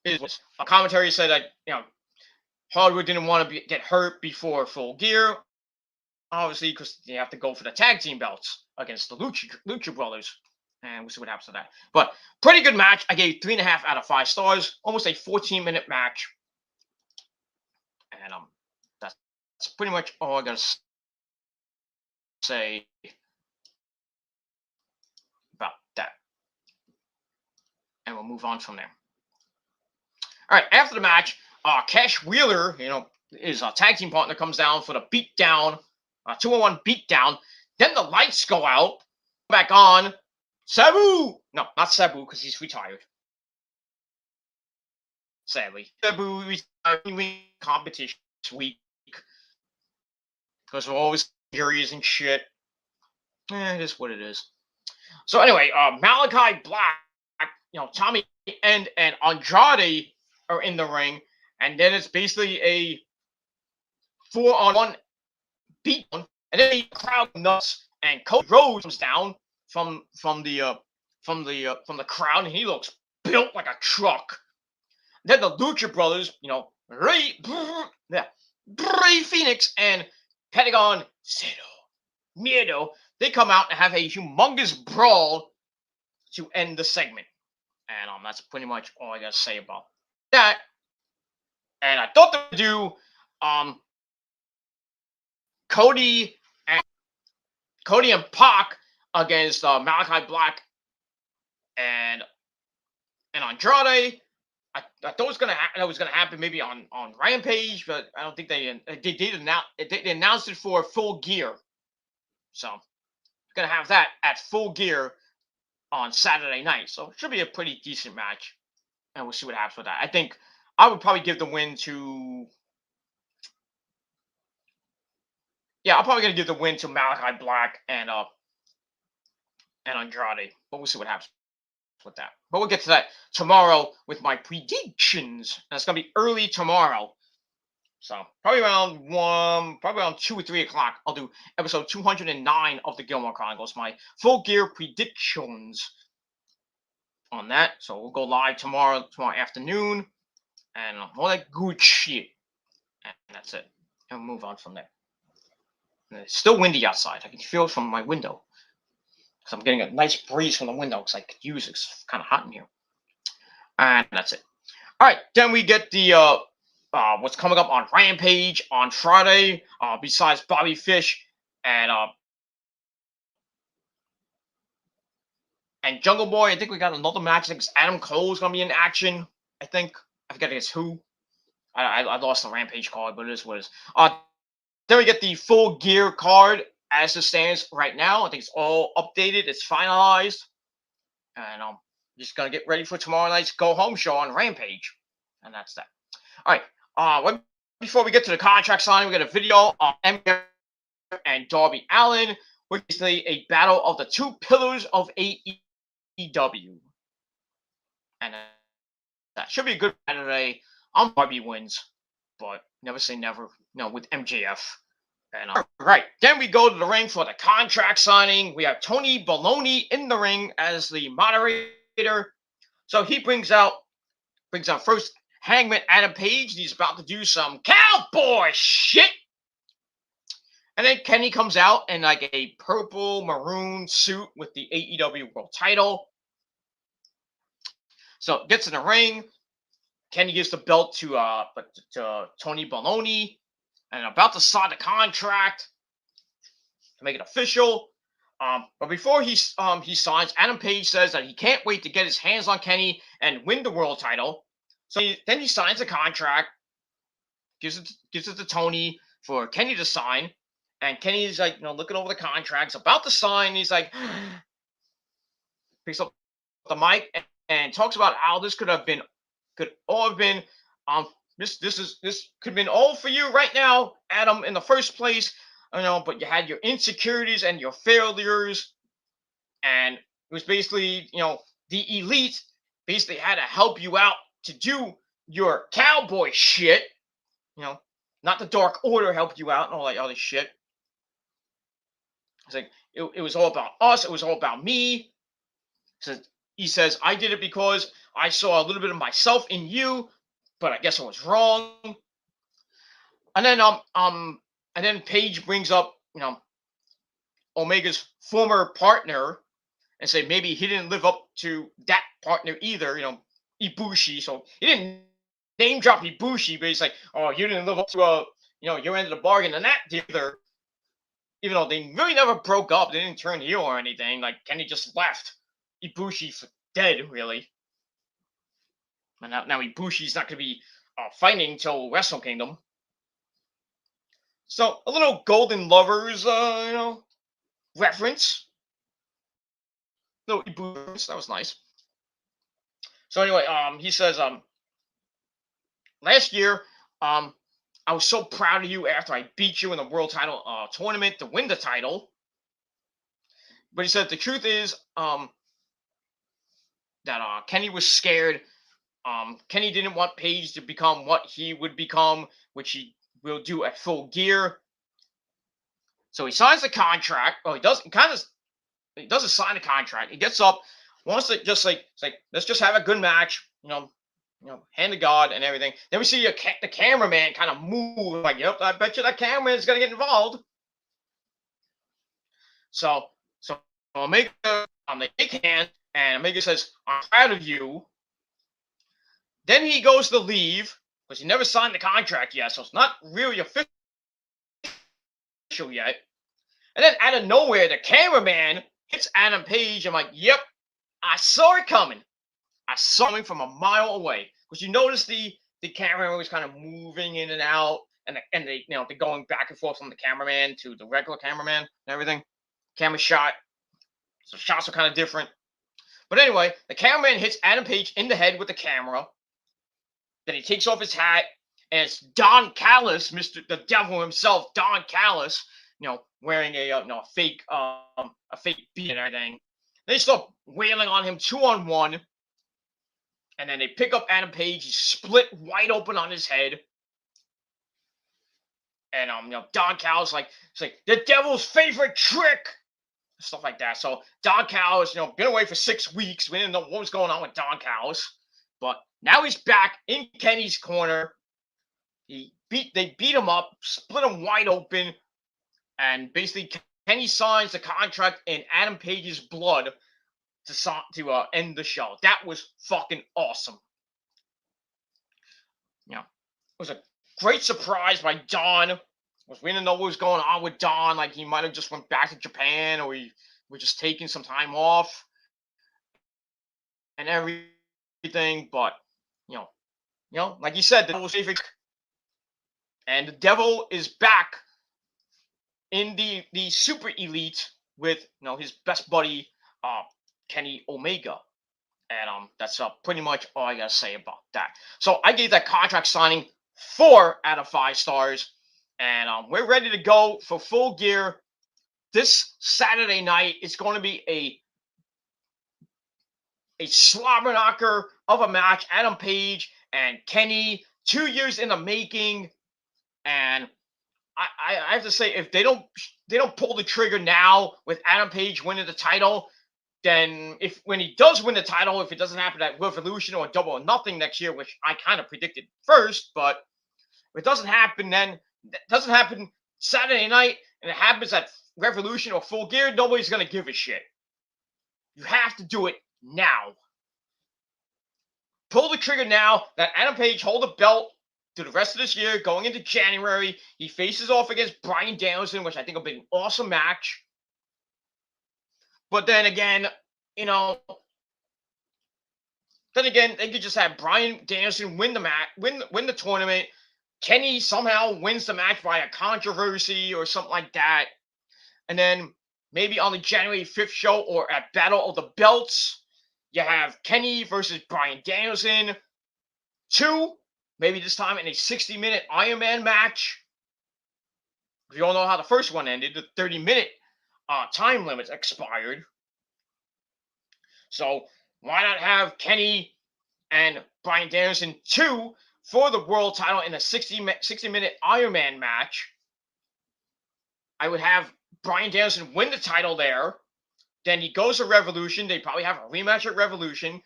is a commentary said that Harwood didn't want to get hurt before Full Gear, obviously, because they have to go for the tag team belts against the Lucha Brothers, and we'll see what happens to that. But pretty good match. I gave 3.5 out of 5 stars. Almost a 14-minute match, and that's pretty much all I gotta say about that, and we'll move on from there. All right, after the match, Cash Wheeler, his tag team partner, comes down for the beatdown, 2-on-1 beatdown. Then the lights go out, back on. Sabu! No, not Sabu, because he's retired. Sadly. Sabu retired competition this week because of all his injuries and shit. It is what it is. So anyway, Malachi Black, Tommy End and Andrade are in the ring, and then it's basically a 4-on-1 beatdown, and then the crowd nuts, and Cody Rhodes comes down from the crowd, and he looks built like a truck. Then the Lucha Brothers, Rey Fenix and Pentagon Miedo, they come out and have a humongous brawl to end the segment. And that's pretty much all I gotta say about that. And I thought they would do Cody and Pac against Malachi Black and Andrade. I thought it was gonna happen maybe on Rampage, but I don't think they did announce it. They announced it for Full Gear, so gonna have that at Full Gear on Saturday night. So it should be a pretty decent match, and we'll see what happens with that. I think I would probably give the win to. Yeah, I'm probably gonna give the win to Malachi Black and Andrade, but we'll see what happens with that. But we'll get to that tomorrow with my predictions. And it's gonna be early tomorrow. So probably around 2 or 3 o'clock, I'll do episode 209 of the Gilmore Chronicles, my Full Gear predictions on that. So we'll go live tomorrow afternoon, and all that good shit. And that's it. And we'll move on from there. And it's still windy outside. I can feel it from my window. Because I'm getting a nice breeze from the window because I could use it. It's kind of hot in here. And that's it. All right, then we get the what's coming up on Rampage on Friday. Besides Bobby Fish and Jungle Boy, I think we got another match. I think Adam Cole's gonna be in action. I forget against who. I lost the Rampage card, but it is what it is. Then we get the Full Gear card as it stands right now. I think it's all updated. It's finalized. And I'm just going to get ready for tomorrow night's go-home show on Rampage. And that's that. All right. Before we get to the contract signing, we got a video on MJF and Darby Allin, which is a battle of the two pillars of AEW. And that should be a good battle today. Darby wins, but never say never. With MJF. And all right, then we go to the ring for the contract signing. We have Tony Baloney in the ring as the moderator. So he brings out first Hangman Adam Page. And he's about to do some cowboy shit. And then Kenny comes out in like a purple maroon suit with the AEW World Title. So gets in the ring. Kenny gives the belt to Tony Baloney. And about to sign the contract to make it official. But before he signs, Adam Page says that he can't wait to get his hands on Kenny and win the world title. So then he signs the contract, gives it to Tony for Kenny to sign. And Kenny's like, looking over the contracts, about to sign. He's like, picks up the mic and talks about how this could all have been This could have been all for you right now, Adam, in the first place. But you had your insecurities and your failures, and it was basically, the elite basically had to help you out to do your cowboy shit. Not the Dark Order helped you out and all that other shit. It's like it was all about us. It was all about me. So he says, I did it because I saw a little bit of myself in you, but I guess I was wrong. And then Page brings up, Omega's former partner and say maybe he didn't live up to that partner either, Ibushi. So he didn't name drop Ibushi, but he's like, oh, you didn't live up to your end of the bargain and that either. Even though they really never broke up, they didn't turn heel or anything. Like Kenny just left Ibushi for dead, really. And now Ibushi's not going to be fighting till Wrestle Kingdom. So a little Golden Lovers, reference. Little Ibushi, that was nice. So anyway, he says, last year, I was so proud of you after I beat you in the world title tournament to win the title. But he said the truth is, that Kenny was scared. Kenny didn't want Page to become what he would become, which he will do at Full Gear. So he signs the contract. Well, he doesn't sign the contract. He gets up, wants to just let's just have a good match, hand to God and everything. Then we see the cameraman kind of move, like, yep, I bet you that cameraman is gonna get involved. So Omega on the big hand And Omega says, "I'm proud of you." Then he goes to leave because he never signed the contract yet, so it's not really official yet. And then out of nowhere, the cameraman hits Adam Page. I'm like, "Yep, I saw it coming. I saw it coming from a mile away." Because you notice the cameraman was kind of moving in and out, and they they're going back and forth from the cameraman to the regular cameraman and everything. Camera shot, so shots are kind of different. But anyway, the cameraman hits Adam Page in the head with the camera. Then he takes off his hat, and it's Don Callis, Mr. the Devil himself, Don Callis, wearing a fake beat and everything. They start wailing on him 2-on-1, and then they pick up Adam Page. He's split wide open on his head, and Don Callis it's like the Devil's favorite trick, stuff like that. So Don Callis, been away for 6 weeks. We didn't know what was going on with Don Callis, but now he's back in Kenny's corner. They beat him up, split him wide open, and basically Kenny signs the contract in Adam Page's blood to end the show. That was fucking awesome. It was a great surprise by Don. We didn't know what was going on with Don. Like, he might have just went back to Japan, or he was just taking some time off and everything. But like you said, the Devil's favorite. And the Devil is back in the Super Elite with his best buddy Kenny Omega. And that's pretty much all I gotta say about that. So I gave that contract signing 4 out of 5 stars. And we're ready to go for Full Gear this Saturday night. It's going to be a slobber knocker of a match. Adam Page and Kenny, 2 years in the making. And I have to say, if they don't pull the trigger now with Adam Page winning the title, then when he does win the title, if it doesn't happen at Revolution or Double or Nothing next year, which I kind of predicted first, but if it doesn't happen, then it doesn't happen Saturday night, and it happens at Revolution or Full Gear, nobody's going to give a shit. You have to do it now. Pull the trigger now. Let Adam Page hold the belt to the rest of this year. Going into January, he faces off against Bryan Danielson, which I think will be an awesome match. But then again, they could just have Bryan Danielson win the match, win the tournament. Kenny somehow wins the match by a controversy or something like that. And then maybe on the January 5th show or at Battle of the Belts, you have Kenny versus Bryan Danielson 2, maybe this time in a 60-minute Iron Man match. We all know how the first one ended. The 30-minute time limit expired. So why not have Kenny and Bryan Danielson 2 for the world title in a 60-minute Iron Man match? I would have Bryan Danielson win the title there. Then he goes to Revolution. They probably have a rematch at Revolution.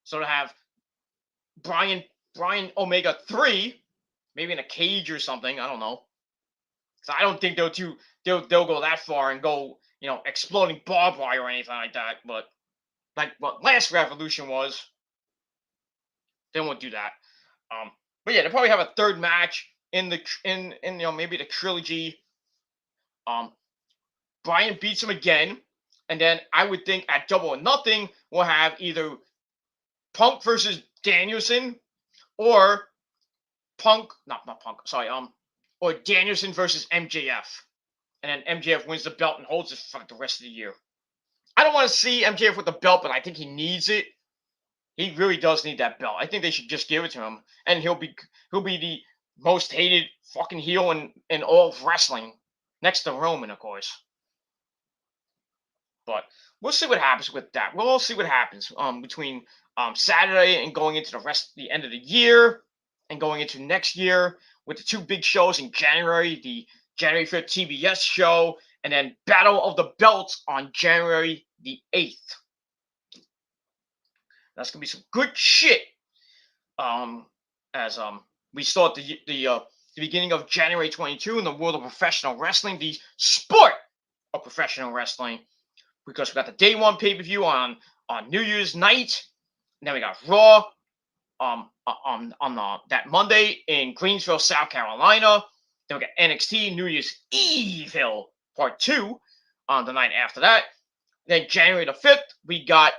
So to have Bryan Omega 3, maybe in a cage or something. I don't know. So I don't think they'll go that far and go, exploding barbed wire or anything like that. But like what last Revolution was, they won't do that. But yeah, they'll probably have a third match in maybe the trilogy. Bryan beats him again, and then I would think at Double or Nothing we'll have either Punk versus Danielson, or or Danielson versus MJF, and then MJF wins the belt and holds it for the rest of the year. I don't want to see MJF with the belt, but I think he needs it. He really does need that belt. I think they should just give it to him, and he'll be the most hated fucking heel in all of wrestling, next to Roman, of course. But we'll see what happens with that. We'll all see what happens between Saturday and going into the end of the year and going into next year with the 2 big shows in January, the January 5th TBS show, and then Battle of the Belts on January the 8th. That's gonna be some good shit. As we start the beginning of January 22 in the world of professional wrestling, the sport of professional wrestling, because we got the day 1 pay-per-view on on New Year's night. And then we got Raw on that Monday in Greensville, South Carolina. Then we got NXT New Year's Evil Part 2 on the night after that. Then January the 5th, we got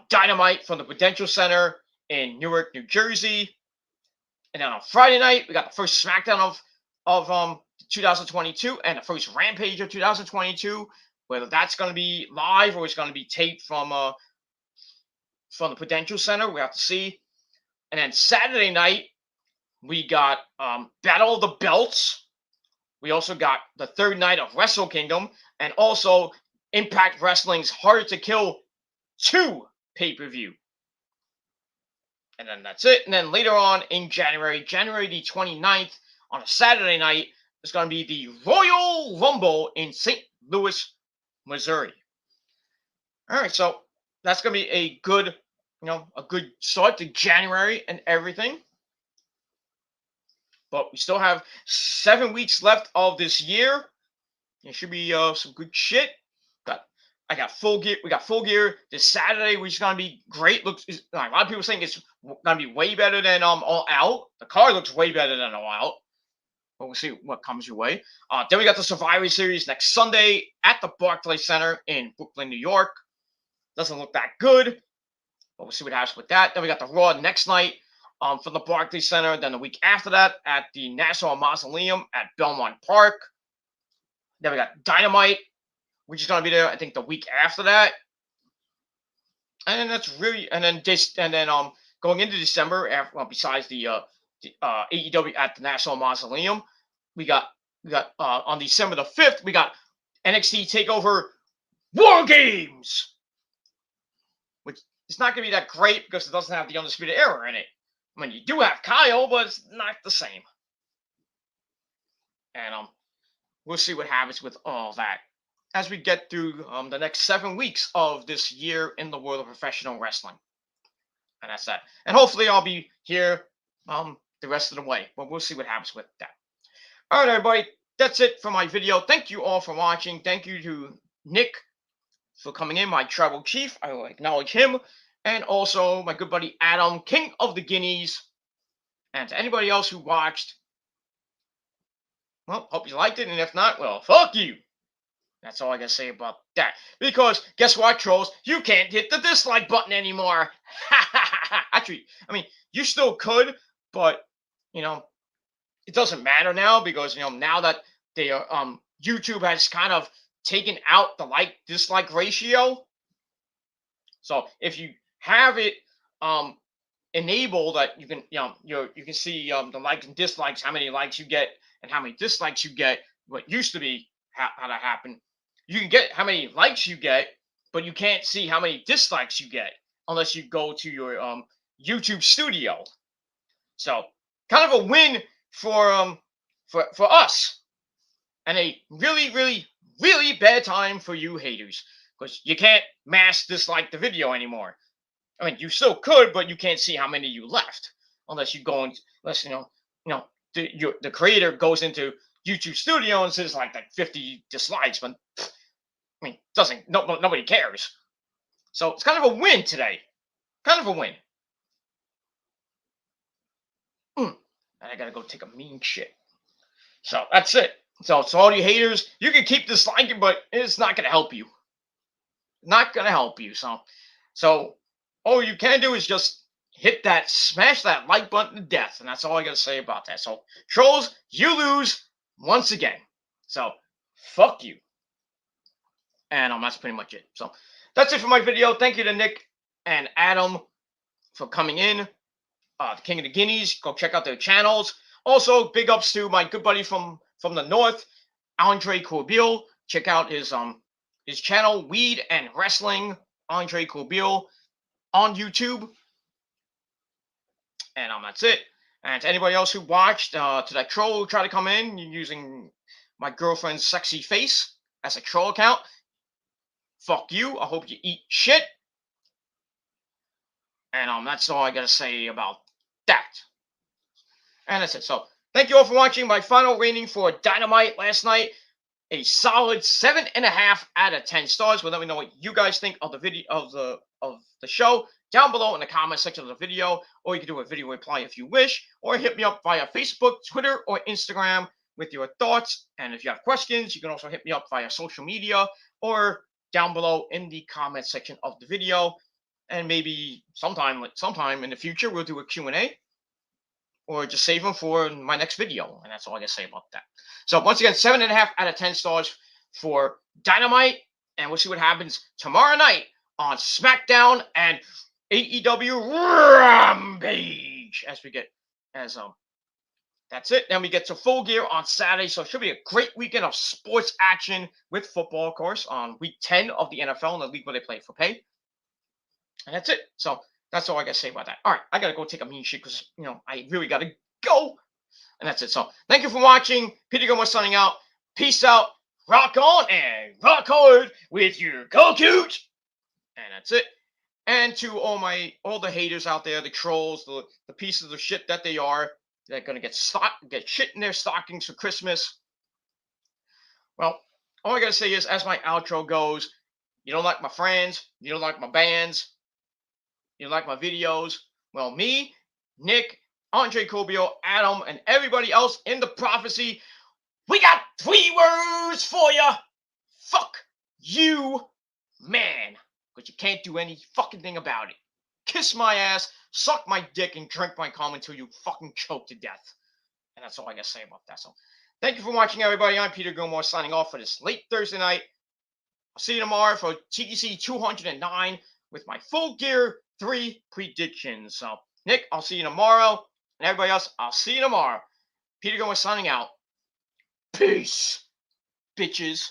Dynamite from the Prudential Center in Newark, New Jersey. And then on Friday night, we got the first SmackDown of 2022 and the first Rampage of 2022. Whether that's going to be live or it's going to be taped from the Prudential Center, we have to see. And then Saturday night, we got Battle of the Belts. We also got the third night of Wrestle Kingdom, and also Impact Wrestling's Harder to Kill 2 pay-per-view. And then that's it. And then later on in January the 29th, on a Saturday night, is going to be the Royal Rumble in St. Louis, Missouri. All right, so that's going to be a good start to January and everything. But we still have 7 weeks left of this year. It should be some good shit. I got Full Gear. We got Full Gear this Saturday, which is gonna be great. Looks a lot of people saying it's gonna be way better than All Out. The card looks way better than All Out. But we'll see what comes your way. Then we got the Survivor Series next Sunday at the Barclays Center in Brooklyn, New York. Doesn't look that good, but we'll see what happens with that. Then we got the Raw next night from the Barclays Center. Then the week after that at the Nassau Mausoleum at Belmont Park. Then we got Dynamite, which is going to be there, I think, the week after that. And that's really, and then going into December, besides the AEW at the Nassau Mausoleum, we got on December the 5th, we got NXT TakeOver War Games, which is not going to be that great because it doesn't have the Undisputed Era in it. I mean, you do have Kyle, but it's not the same. And we'll see what happens with all that as we get through the next 7 weeks of this year in the world of professional wrestling. And that's that. And hopefully I'll be here the rest of the way. But we'll see what happens with that. All right, everybody. That's it for my video. Thank you all for watching. Thank you to Nick for coming in, my tribal chief. I will acknowledge him. And also my good buddy Adam, King of the Guineas. And to anybody else who watched, well, hope you liked it. And if not, well, fuck you. That's all I got to say about that. Because, guess what, trolls? You can't hit the dislike button anymore. Actually, I mean, you still could, but, it doesn't matter now because, now that they are, YouTube has kind of taken out the like-dislike ratio. So, if you have it enabled that you can, you can see the likes and dislikes, how many likes you get and how many dislikes you get, what used to be how that happened. You can get how many likes you get, but you can't see how many dislikes you get unless you go to your YouTube studio. So kind of a win for us, and a really, really, really bad time for you haters because you can't mass dislike the video anymore. I mean, you still could, but you can't see how many you left unless you go unless the creator goes into YouTube Studio and says like 50 dislikes, but I mean, nobody cares. So it's kind of a win today. Kind of a win. And I gotta go take a mean shit. So that's it. So all you haters, you can keep disliking, but it's not gonna help you. Not gonna help you. So all you can do is just smash that like button to death, and that's all I gotta say about that. So trolls, you lose once again. So fuck you. And that's pretty much it. So that's it for my video. Thank you to Nick and Adam for coming in. The King of the Guineas. Go check out their channels. Also, big ups to my good buddy from the north, Andre Corbeil. Check out his channel, Weed and Wrestling, Andre Corbeil, on YouTube. And that's it. And to anybody else who watched, to that troll who tried to come in using my girlfriend's sexy face as a troll account, fuck you. I hope you eat shit. And that's all I gotta say about that. And that's it. So thank you all for watching. My final rating for Dynamite last night a solid 7.5 out of 10 stars. Well, let me know what you guys think of the video of the show down below in the comment section of the video, or you can do a video reply if you wish, or hit me up via Facebook, Twitter, or Instagram with your thoughts. And if you have questions, you can also hit me up via social media or down below in the comment section of the video. And maybe sometime in the future, we'll do a Q&A, or just save them for my next video. And that's all I can say about that. So once again, 7.5 out of 10 stars for Dynamite. And we'll see what happens tomorrow night on SmackDown and AEW Rampage. That's it. Then we get to Full Gear on Saturday. So it should be a great weekend of sports action with football, of course, on week 10 of the NFL in the league where they play for pay. And that's it. So that's all I got to say about that. All right, I got to go take a mean shit because, I really got to go. And that's it. So thank you for watching. Peter Gilmore signing out. Peace out. Rock on and rock hard with your Go-Cute. And that's it. And to all the haters out there, the trolls, the pieces of shit that they are, they're going to get shit in their stockings for Christmas. Well, all I got to say is, as my outro goes, you don't like my friends, you don't like my bands, you don't like my videos. Well, me, Nick, Andre Cobio, Adam, and everybody else in the prophecy, we got 3 words for you. Fuck you, man. But you can't do any fucking thing about it. Kiss my ass, suck my dick, and drink my cum until you fucking choke to death. And that's all I got to say about that. So thank you for watching, everybody. I'm Peter Gilmore signing off for this late Thursday night. I'll see you tomorrow for TGC 209 with my Full Gear 3 predictions. So, Nick, I'll see you tomorrow. And everybody else, I'll see you tomorrow. Peter Gilmore signing out. Peace, bitches.